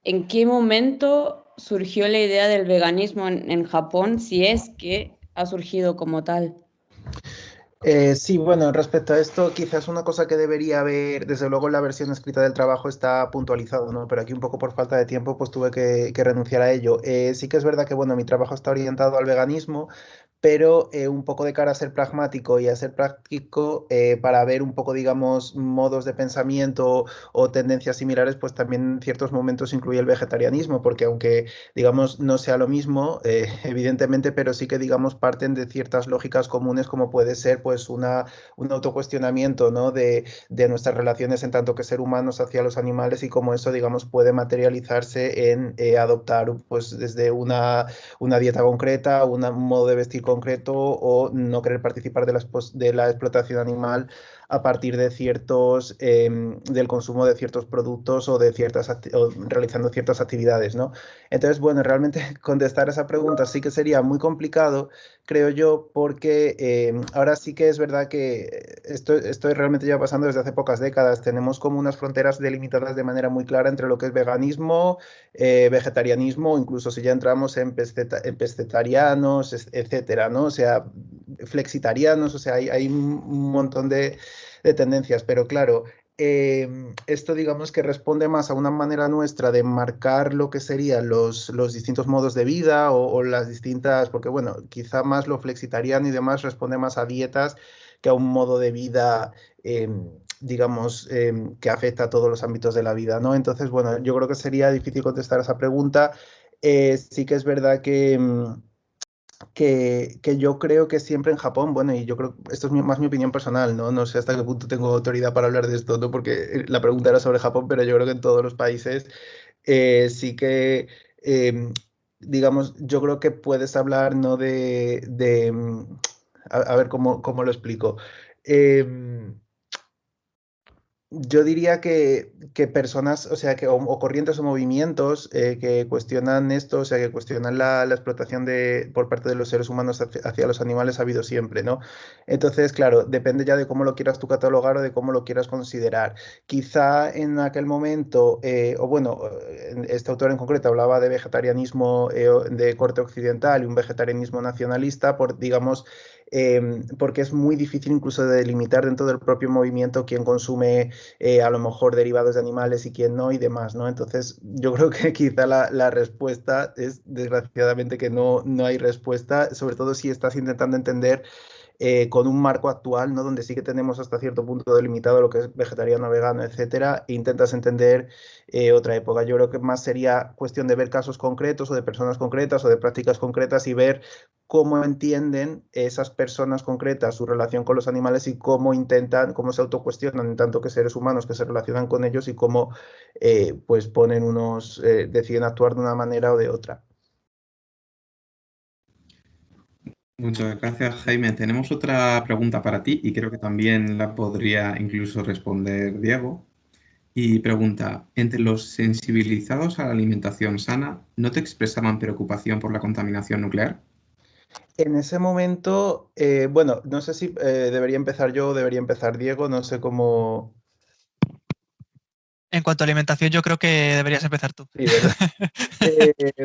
¿en qué momento surgió la idea del veganismo en Japón, si es que ha surgido como tal? Sí, bueno, respecto a esto, quizás una cosa que debería haber, desde luego en la versión escrita del trabajo está puntualizado, ¿no? Pero aquí un poco por falta de tiempo, pues tuve que renunciar a ello. Sí que es verdad que, bueno, mi trabajo está orientado al veganismo, pero un poco de cara a ser pragmático y a ser práctico, para ver un poco, digamos, modos de pensamiento o tendencias similares, pues también en ciertos momentos incluye el vegetarianismo, porque aunque, digamos, no sea lo mismo, evidentemente, pero sí que, digamos, parten de ciertas lógicas comunes, como puede ser, pues, un autocuestionamiento, ¿no? De nuestras relaciones en tanto que ser humanos hacia los animales y cómo eso, digamos, puede materializarse en adoptar, pues, desde una dieta concreta, un modo de vestir concreto o no querer participar de la explotación animal a partir de del consumo de ciertos productos o o realizando ciertas actividades, ¿no? Entonces, bueno, realmente contestar a esa pregunta sí que sería muy complicado, creo yo, porque ahora sí que es verdad que esto realmente lleva pasando desde hace pocas décadas. Tenemos como unas fronteras delimitadas de manera muy clara entre lo que es veganismo, vegetarianismo, incluso si ya entramos en pescetarianos, etcétera, ¿no? O sea, flexitarianos, o sea, hay un montón de tendencias, pero claro, esto digamos que responde más a una manera nuestra de marcar lo que serían los distintos modos de vida o las distintas, porque bueno, quizá más lo flexitariano y demás responde más a dietas que a un modo de vida, digamos, que afecta a todos los ámbitos de la vida, ¿no? Entonces, bueno, yo creo que sería difícil contestar a esa pregunta. Sí que es verdad que yo creo que siempre en Japón, bueno, y yo creo, esto es más mi opinión personal, ¿no? No sé hasta qué punto tengo autoridad para hablar de esto, ¿no? Porque la pregunta era sobre Japón, pero yo creo que en todos los países sí que, digamos, yo creo que puedes hablar, ¿no? A ver cómo lo explico. Em, yo diría que personas, o sea, o corrientes o movimientos que cuestionan esto, o sea, que cuestionan la explotación por parte de los seres humanos hacia los animales ha habido siempre, ¿no? Entonces, claro, depende ya de cómo lo quieras tú catalogar o de cómo lo quieras considerar. Quizá en aquel momento, o bueno, este autor en concreto hablaba de vegetarianismo de corte occidental y un vegetarianismo nacionalista, digamos, porque es muy difícil incluso de delimitar dentro del propio movimiento quién consume a lo mejor derivados de animales y quién no y demás, ¿no? Entonces, yo creo que quizá la respuesta es, desgraciadamente, que no hay respuesta, sobre todo si estás intentando entender con un marco actual, ¿no? Donde sí que tenemos hasta cierto punto delimitado lo que es vegetariano, vegano, etcétera, e intentas entender otra época. Yo creo que más sería cuestión de ver casos concretos o de personas concretas o de prácticas concretas y ver cómo entienden esas personas concretas su relación con los animales y cómo intentan, cómo se autocuestionan en tanto que seres humanos que se relacionan con ellos y cómo pues deciden actuar de una manera o de otra. Muchas gracias, Jaime. Tenemos otra pregunta para ti y creo que también la podría incluso responder Diego. Y pregunta, entre los sensibilizados a la alimentación sana, ¿no te expresaban preocupación por la contaminación nuclear? En ese momento, bueno, no sé si debería empezar yo o debería empezar Diego, no sé cómo. En cuanto a alimentación, yo creo que deberías empezar tú. Sí, ¿verdad?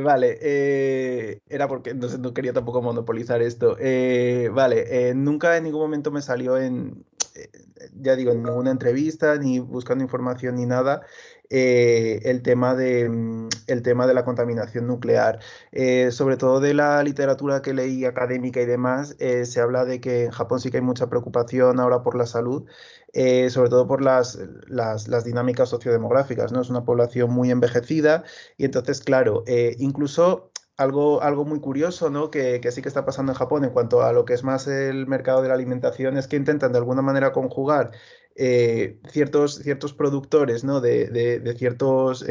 Vale, era porque no quería tampoco monopolizar esto. Vale, nunca en ningún momento me salió eh, ya digo, en ninguna entrevista, ni buscando información ni nada, el tema de la contaminación nuclear. Sobre todo de la literatura que leí académica y demás, se habla de que en Japón sí que hay mucha preocupación ahora por la salud, sobre todo por las dinámicas sociodemográficas, ¿no? Es una población muy envejecida y entonces, claro, incluso algo muy curioso, ¿no? Que sí que está pasando en Japón en cuanto a lo que es más el mercado de la alimentación, es que intentan de alguna manera conjugar ciertos productores, ¿no? De ciertos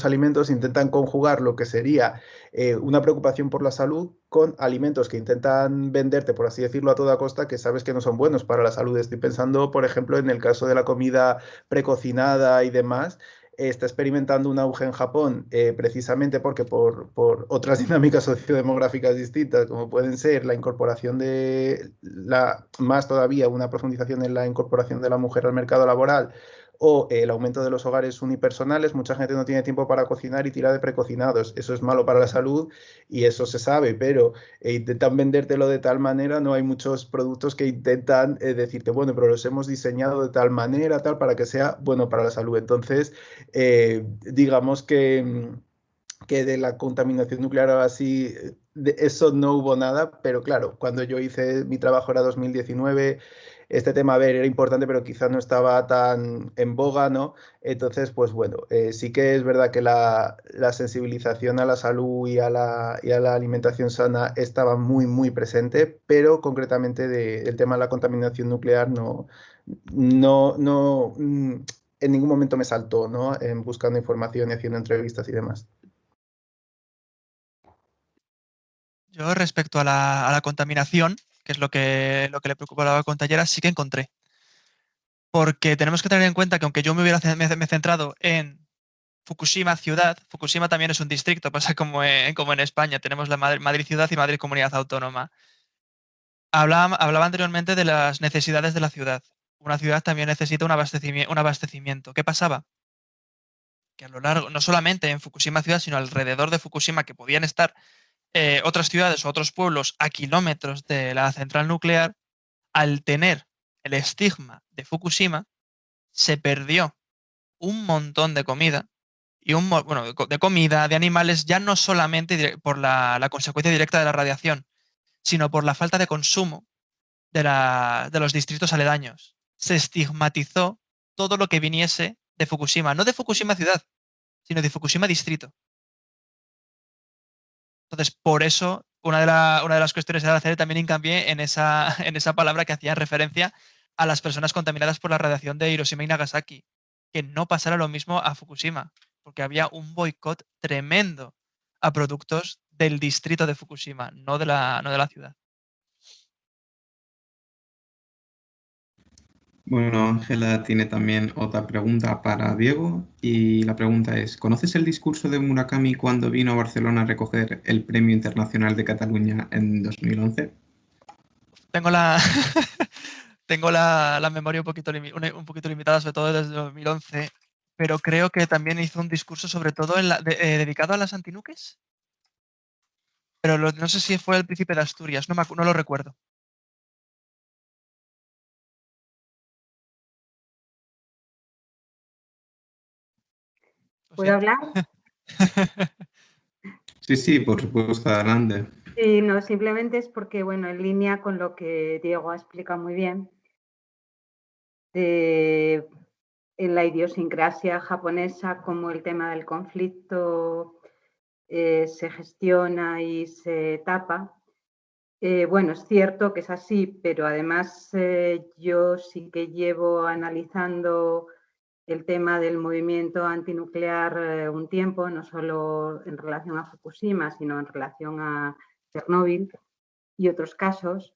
alimentos, intentan conjugar lo que sería una preocupación por la salud con alimentos que intentan venderte, por así decirlo, a toda costa, que sabes que no son buenos para la salud. Estoy pensando, por ejemplo, en el caso de la comida precocinada y demás, está experimentando un auge en Japón precisamente porque por otras dinámicas sociodemográficas distintas, como pueden ser la incorporación más todavía una profundización en la incorporación de la mujer al mercado laboral o el aumento de los hogares unipersonales. Mucha gente no tiene tiempo para cocinar y tira de precocinados. Eso es malo para la salud y eso se sabe, pero intentan vendértelo de tal manera. No hay muchos productos que intentan decirte, bueno, pero los hemos diseñado de tal manera, tal, para que sea bueno para la salud. Entonces, digamos que de la contaminación nuclear así, de eso no hubo nada, pero claro, cuando yo hice mi trabajo era 2019, este tema, a ver, era importante, pero quizás no estaba tan en boga, ¿no? Entonces, pues bueno, sí que es verdad que la sensibilización a la salud y a la alimentación sana estaba muy, muy presente, pero concretamente el tema de la contaminación nuclear no, en ningún momento me saltó, ¿no? En buscando información y haciendo entrevistas y demás. Yo respecto a la contaminación, que es lo que le preocupaba a la compañera, sí que encontré. Porque tenemos que tener en cuenta que aunque yo me he centrado en Fukushima ciudad, Fukushima también es un distrito, pasa como en España, tenemos la Madrid ciudad y Madrid comunidad autónoma. Hablaba anteriormente de las necesidades de la ciudad. Una ciudad también necesita un abastecimiento. ¿Qué pasaba? Que a lo largo, no solamente en Fukushima ciudad, sino alrededor de Fukushima, que podían estar otras ciudades o otros pueblos a kilómetros de la central nuclear, al tener el estigma de Fukushima, se perdió un montón de comida y bueno, de comida, de animales, ya no solamente por la consecuencia directa de la radiación, sino por la falta de consumo de los distritos aledaños. Se estigmatizó todo lo que viniese de Fukushima, no de Fukushima ciudad, sino de Fukushima distrito. Entonces, por eso, una de las cuestiones era hacer también hincapié en esa palabra que hacía referencia a las personas contaminadas por la radiación de Hiroshima y Nagasaki, que no pasara lo mismo a Fukushima, porque había un boicot tremendo a productos del distrito de Fukushima, no de la ciudad. Bueno, Ángela tiene también otra pregunta para Diego y la pregunta es, ¿conoces el discurso de Murakami cuando vino a Barcelona a recoger el Premio Internacional de Cataluña en 2011? Tengo la, tengo la memoria un poquito limitada, sobre todo desde 2011, pero creo que también hizo un discurso sobre todo dedicado a las antinuques, pero no sé si fue el Príncipe de Asturias, no lo recuerdo. Lo ¿Puedo siento. hablar? Sí, por supuesto, adelante. Sí, no, simplemente es porque, bueno, en línea con lo que Diego ha explicado muy bien, en la idiosincrasia japonesa, cómo el tema del conflicto se gestiona y se tapa. Bueno, es cierto que es así, pero además yo sí que llevo analizando el tema del movimiento antinuclear un tiempo, no solo en relación a Fukushima, sino en relación a Chernóbil y otros casos.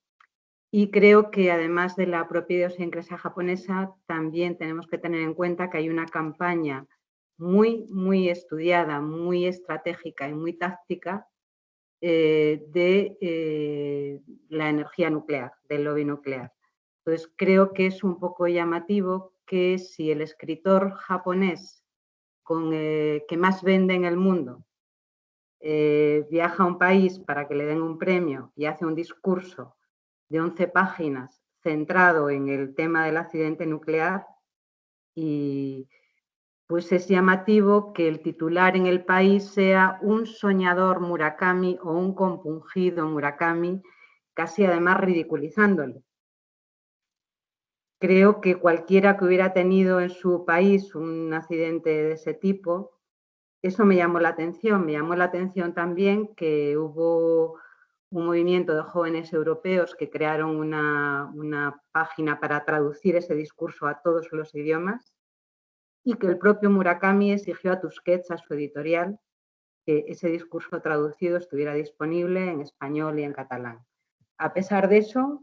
Y creo que además de la propia idiosincrasia japonesa, también tenemos que tener en cuenta que hay una campaña muy, muy estudiada, muy estratégica y muy táctica de la energía nuclear, del lobby nuclear. Entonces, creo que es un poco llamativo que si el escritor japonés que más vende en el mundo viaja a un país para que le den un premio y hace un discurso de 11 páginas centrado en el tema del accidente nuclear, y pues es llamativo que el titular en el país sea un soñador Murakami o un compungido Murakami, casi además ridiculizándolo. Creo que cualquiera que hubiera tenido en su país un accidente de ese tipo, eso me llamó la atención. Me llamó la atención también que hubo un movimiento de jóvenes europeos que crearon una página para traducir ese discurso a todos los idiomas y que el propio Murakami exigió a Tusquets, a su editorial, que ese discurso traducido estuviera disponible en español y en catalán. A pesar de eso,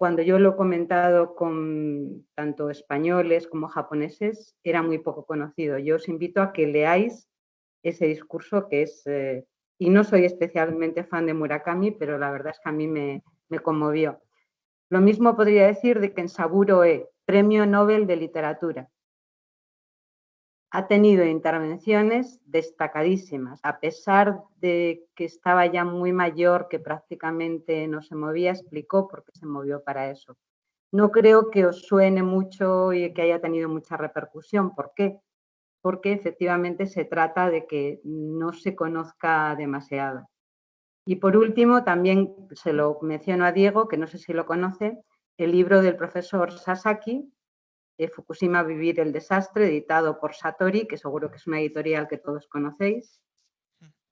cuando yo lo he comentado con tanto españoles como japoneses, era muy poco conocido. Yo os invito a que leáis ese discurso que es, y no soy especialmente fan de Murakami, pero la verdad es que a mí me conmovió. Lo mismo podría decir de Kensaburo E, Premio Nobel de Literatura. Ha tenido intervenciones destacadísimas, a pesar de que estaba ya muy mayor, que prácticamente no se movía, explicó por qué se movió para eso. No creo que os suene mucho y que haya tenido mucha repercusión. ¿Por qué? Porque efectivamente se trata de que no se conozca demasiado. Y por último, también se lo menciono a Diego, que no sé si lo conoce, el libro del profesor Sasaki, Fukushima, Vivir el desastre, editado por Satori, que seguro que es una editorial que todos conocéis,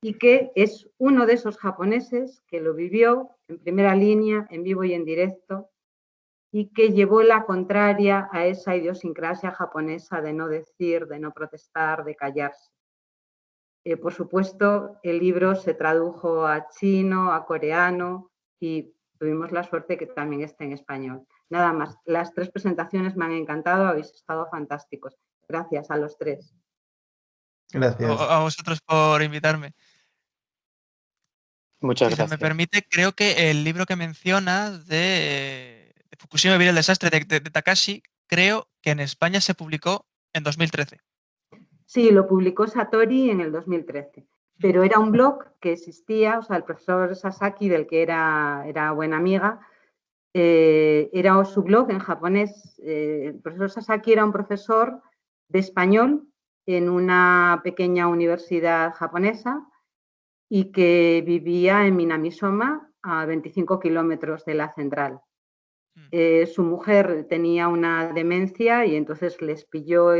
y que es uno de esos japoneses que lo vivió en primera línea, en vivo y en directo, y que llevó la contraria a esa idiosincrasia japonesa de no decir, de no protestar, de callarse. Por supuesto, el libro se tradujo a chino, a coreano y tuvimos la suerte que también esté en español. Nada más, las 3 presentaciones me han encantado, habéis estado fantásticos. Gracias a los 3. Gracias. A vosotros por invitarme. Muchas Si se me gracias. permite, creo que el libro que mencionas de Fukushima, Vivir el desastre, de Takashi, creo que en España se publicó en 2013. Sí, lo publicó Satori en el 2013, pero era un blog que existía, o sea, el profesor Sasaki, del que era buena amiga, era su blog en japonés. El profesor Sasaki era un profesor de español en una pequeña universidad japonesa y que vivía en Minamisoma, a 25 kilómetros de la central. Su mujer tenía una demencia y entonces les pilló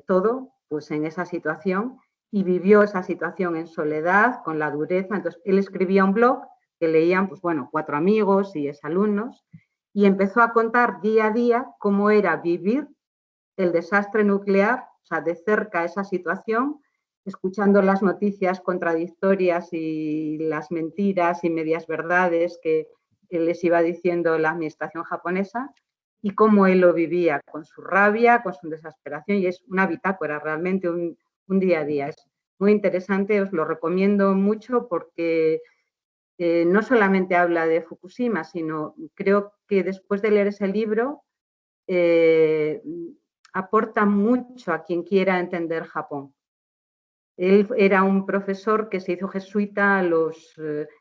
todo pues en esa situación y vivió esa situación en soledad, con la dureza. Entonces él escribía un blog que leían, pues bueno, 4 amigos y exalumnos, y empezó a contar día a día cómo era vivir el desastre nuclear, o sea, de cerca esa situación, escuchando las noticias contradictorias y las mentiras y medias verdades que les iba diciendo la administración japonesa, y cómo él lo vivía con su rabia, con su desesperación, y es una bitácora, realmente un día a día. Es muy interesante, os lo recomiendo mucho porque no solamente habla de Fukushima, sino creo que después de leer ese libro aporta mucho a quien quiera entender Japón. Él era un profesor que se hizo jesuita,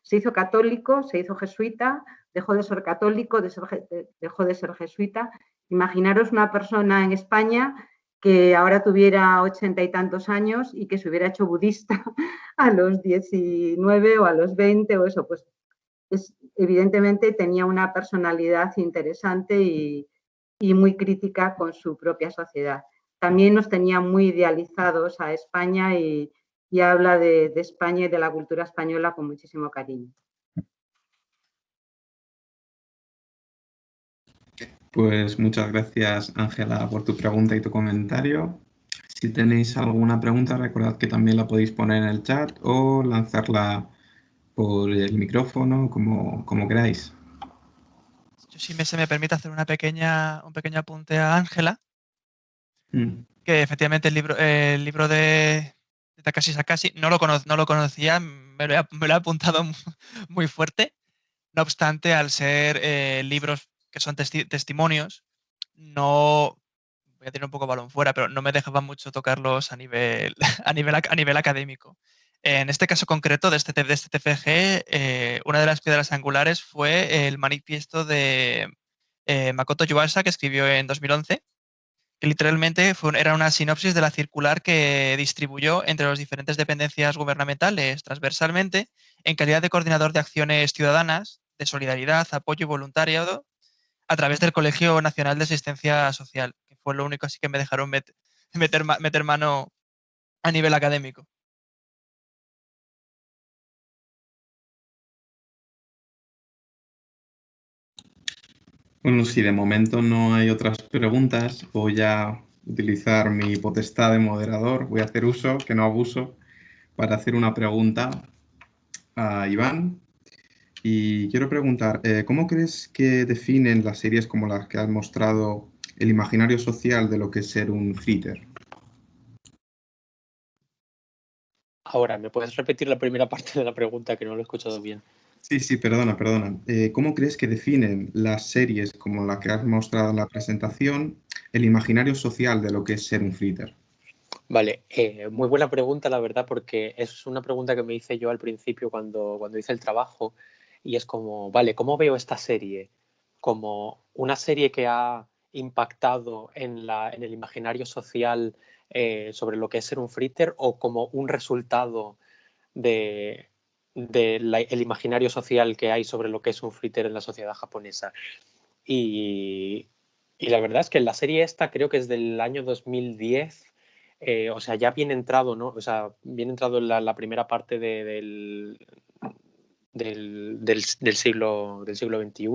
se hizo católico, se hizo jesuita, dejó de ser católico, dejó de ser jesuita. Imaginaros una persona en España que ahora tuviera 80 y tantos años y que se hubiera hecho budista a los 19 o a los 20 o eso, pues evidentemente tenía una personalidad interesante y muy crítica con su propia sociedad. También nos tenía muy idealizados a España y habla de España y de la cultura española con muchísimo cariño. Pues muchas gracias, Ángela, por tu pregunta y tu comentario. Si tenéis alguna pregunta, recordad que también la podéis poner en el chat o lanzarla por el micrófono, como queráis. Yo, si se me permite hacer un pequeño apunte a Ángela, que efectivamente el libro de Takashi Sakashi no lo conocía, me lo he apuntado muy fuerte. No obstante, al ser libros que son testimonios, no voy a tirar un poco balón fuera, pero no me dejaban mucho tocarlos a nivel académico. En este caso concreto de este TFG, una de las piedras angulares fue el manifiesto de Makoto Yuasa, que escribió en 2011, que literalmente era una sinopsis de la circular que distribuyó entre las diferentes dependencias gubernamentales transversalmente en calidad de coordinador de acciones ciudadanas, de solidaridad, apoyo y voluntariado a través del Colegio Nacional de Asistencia Social, que fue lo único así que me dejaron meter mano a nivel académico. Bueno, si de momento no hay otras preguntas, voy a utilizar mi potestad de moderador. Voy a hacer uso, que no abuso, para hacer una pregunta a Iván. Y quiero preguntar, ¿cómo crees que definen las series como las que has mostrado el imaginario social de lo que es ser un fritter? Ahora, ¿me puedes repetir la primera parte de la pregunta que no lo he escuchado bien? Sí, perdona. ¿Cómo crees que definen las series como la que has mostrado en la presentación el imaginario social de lo que es ser un fritter? Vale, muy buena pregunta, la verdad, porque es una pregunta que me hice yo al principio cuando hice el trabajo y es como, vale, ¿cómo veo esta serie? ¿Como una serie que ha impactado en el imaginario social sobre lo que es ser un fritter o como un resultado de, el imaginario social que hay sobre lo que es un fritter en la sociedad japonesa? Y, y la verdad es que la serie esta creo que es del año 2010, o sea, ya bien entrado, ¿no? O sea, bien entrado en la primera parte del siglo XXI,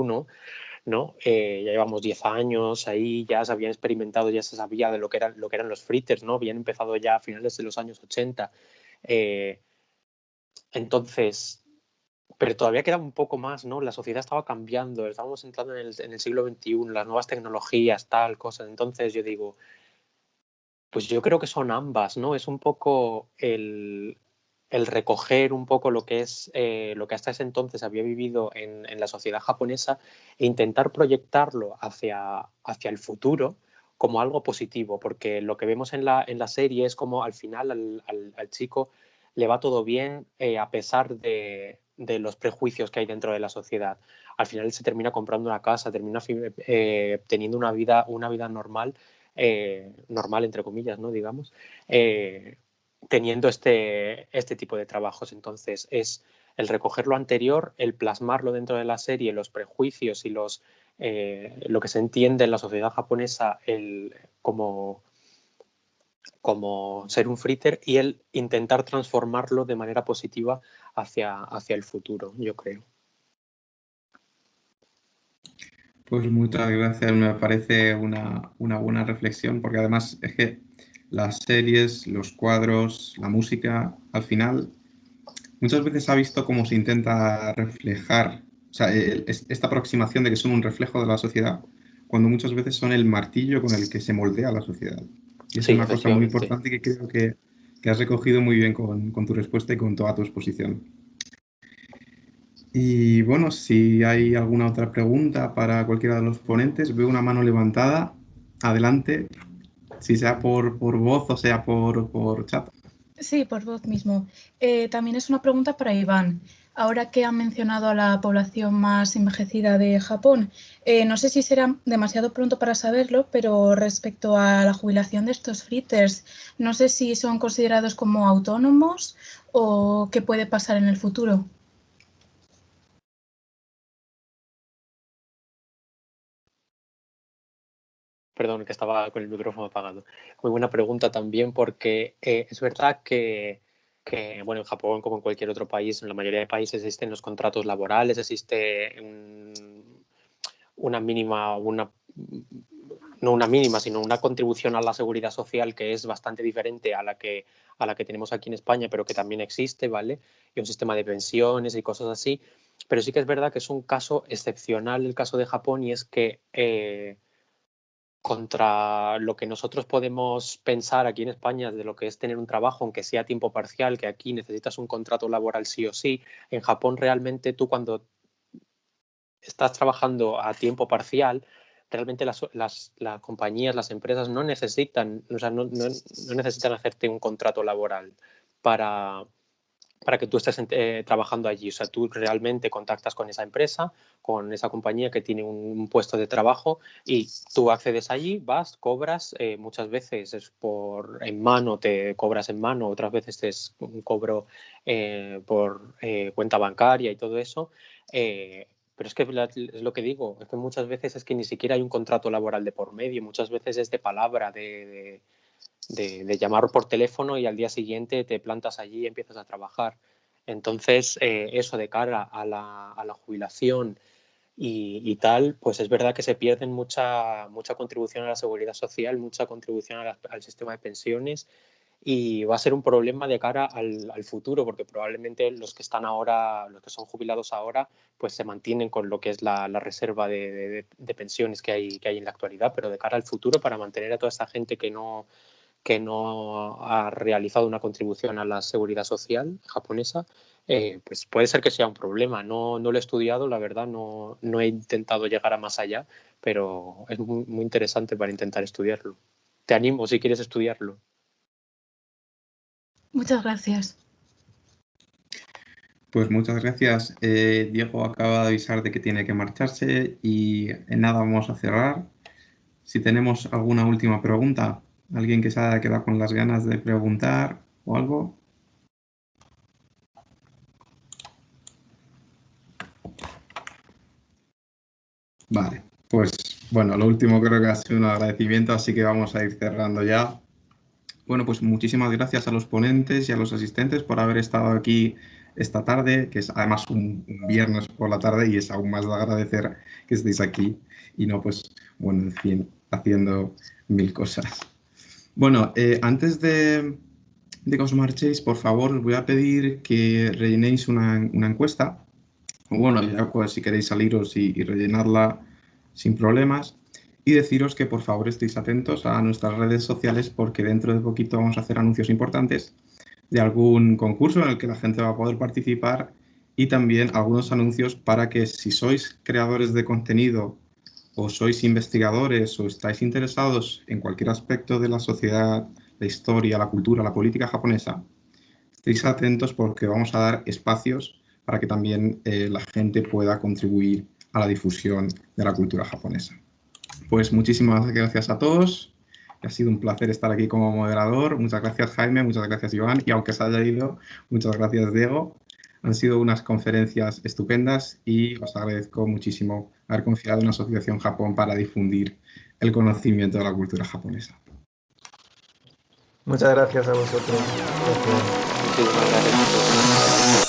¿no? Ya llevamos 10 años ahí, ya se habían experimentado, ya se sabía de lo que eran los fritters, ¿no? Habían empezado ya a finales de los años 80. Eh, entonces, pero todavía queda un poco más, ¿no? La sociedad estaba cambiando, estábamos entrando en el siglo XXI, las nuevas tecnologías, tal, cosas. Entonces yo digo, pues yo creo que son ambas, ¿no? Es un poco el recoger un poco lo que es lo que hasta ese entonces había vivido en la sociedad japonesa e intentar proyectarlo hacia el futuro como algo positivo, porque lo que vemos en la serie es como al final al chico le va todo bien a pesar de los prejuicios que hay dentro de la sociedad. Al final se termina comprando una casa, termina teniendo una vida normal, normal entre comillas, ¿no? Digamos, teniendo este tipo de trabajos. Entonces es el recoger lo anterior, el plasmarlo dentro de la serie, los prejuicios y lo que se entiende en la sociedad japonesa como ser un fritter y el intentar transformarlo de manera positiva hacia el futuro, yo creo. Pues muchas gracias, me parece una buena reflexión, porque además es que las series, los cuadros, la música, al final, muchas veces se ha visto cómo se intenta reflejar, o sea, esta aproximación de que son un reflejo de la sociedad, cuando muchas veces son el martillo con el que se moldea la sociedad. Y es Sí, una cosa muy efectivamente. importante que creo que has recogido muy bien con tu respuesta y con toda tu exposición. Y bueno, si hay alguna otra pregunta para cualquiera de los ponentes, veo una mano levantada. Adelante, si sea por voz o sea por chat. Sí, por voz mismo. También es una pregunta para Iván. Ahora que han mencionado a la población más envejecida de Japón, no sé si será demasiado pronto para saberlo, pero respecto a la jubilación de estos fritters, no sé si son considerados como autónomos o qué puede pasar en el futuro. Perdón, que estaba con el micrófono apagado. Muy buena pregunta también porque es verdad que, bueno, en Japón, como en cualquier otro país, en la mayoría de países existen los contratos laborales, existe una mínima, no una mínima, sino una contribución a la seguridad social que es bastante diferente a la que tenemos aquí en España, pero que también existe, ¿vale? Y un sistema de pensiones y cosas así. Pero sí que es verdad que es un caso excepcional el caso de Japón y es que contra lo que nosotros podemos pensar aquí en España de lo que es tener un trabajo, aunque sea a tiempo parcial, que aquí necesitas un contrato laboral sí o sí, en Japón realmente tú cuando estás trabajando a tiempo parcial, realmente las compañías, las empresas no necesitan, o sea, no necesitan hacerte un contrato laboral para que tú estés trabajando allí. O sea, tú realmente contactas con esa empresa, con esa compañía que tiene un puesto de trabajo y tú accedes allí, vas, cobras, muchas veces es en mano, te cobras en mano, otras veces es un cobro por cuenta bancaria y todo eso. Pero es que es lo que digo, es que muchas veces es que ni siquiera hay un contrato laboral de por medio, muchas veces es de palabra, de llamar por teléfono y al día siguiente te plantas allí y empiezas a trabajar. Entonces, eso de cara a la jubilación y tal, pues es verdad que se pierden mucha contribución a la seguridad social, mucha contribución al sistema de pensiones y va a ser un problema de cara al futuro, porque probablemente los que están ahora, los que son jubilados ahora, pues se mantienen con lo que es la reserva de pensiones que hay en la actualidad, pero de cara al futuro, para mantener a toda esta gente que no ha realizado una contribución a la seguridad social japonesa, pues puede ser que sea un problema. No lo he estudiado, la verdad, no he intentado llegar a más allá, pero es muy, muy interesante para intentar estudiarlo. Te animo si quieres estudiarlo. Muchas gracias. Pues muchas gracias. Diego acaba de avisar de que tiene que marcharse y en nada vamos a cerrar. Si tenemos alguna última pregunta, alguien que se haya quedado con las ganas de preguntar o algo. Vale, pues bueno, lo último creo que ha sido un agradecimiento, así que vamos a ir cerrando ya. Bueno, pues muchísimas gracias a los ponentes y a los asistentes por haber estado aquí esta tarde, que es además un viernes por la tarde y es aún más de agradecer que estéis aquí y no, pues, bueno, en fin, haciendo mil cosas. Bueno, antes de que os marchéis, por favor, os voy a pedir que rellenéis una encuesta. Bueno, ya pues si queréis saliros y rellenarla sin problemas. Y deciros que por favor estéis atentos a nuestras redes sociales porque dentro de poquito vamos a hacer anuncios importantes de algún concurso en el que la gente va a poder participar y también algunos anuncios para que si sois creadores de contenido o sois investigadores o estáis interesados en cualquier aspecto de la sociedad, la historia, la cultura, la política japonesa, estéis atentos porque vamos a dar espacios para que también la gente pueda contribuir a la difusión de la cultura japonesa. Pues muchísimas gracias a todos. Ha sido un placer estar aquí como moderador. Muchas gracias, Jaime. Muchas gracias, Iván. Y aunque se haya ido, muchas gracias, Diego. Han sido unas conferencias estupendas y os agradezco muchísimo haber confiado en la Asociación Japón para difundir el conocimiento de la cultura japonesa. Muchas gracias a vosotros. Gracias. Muchísimas gracias.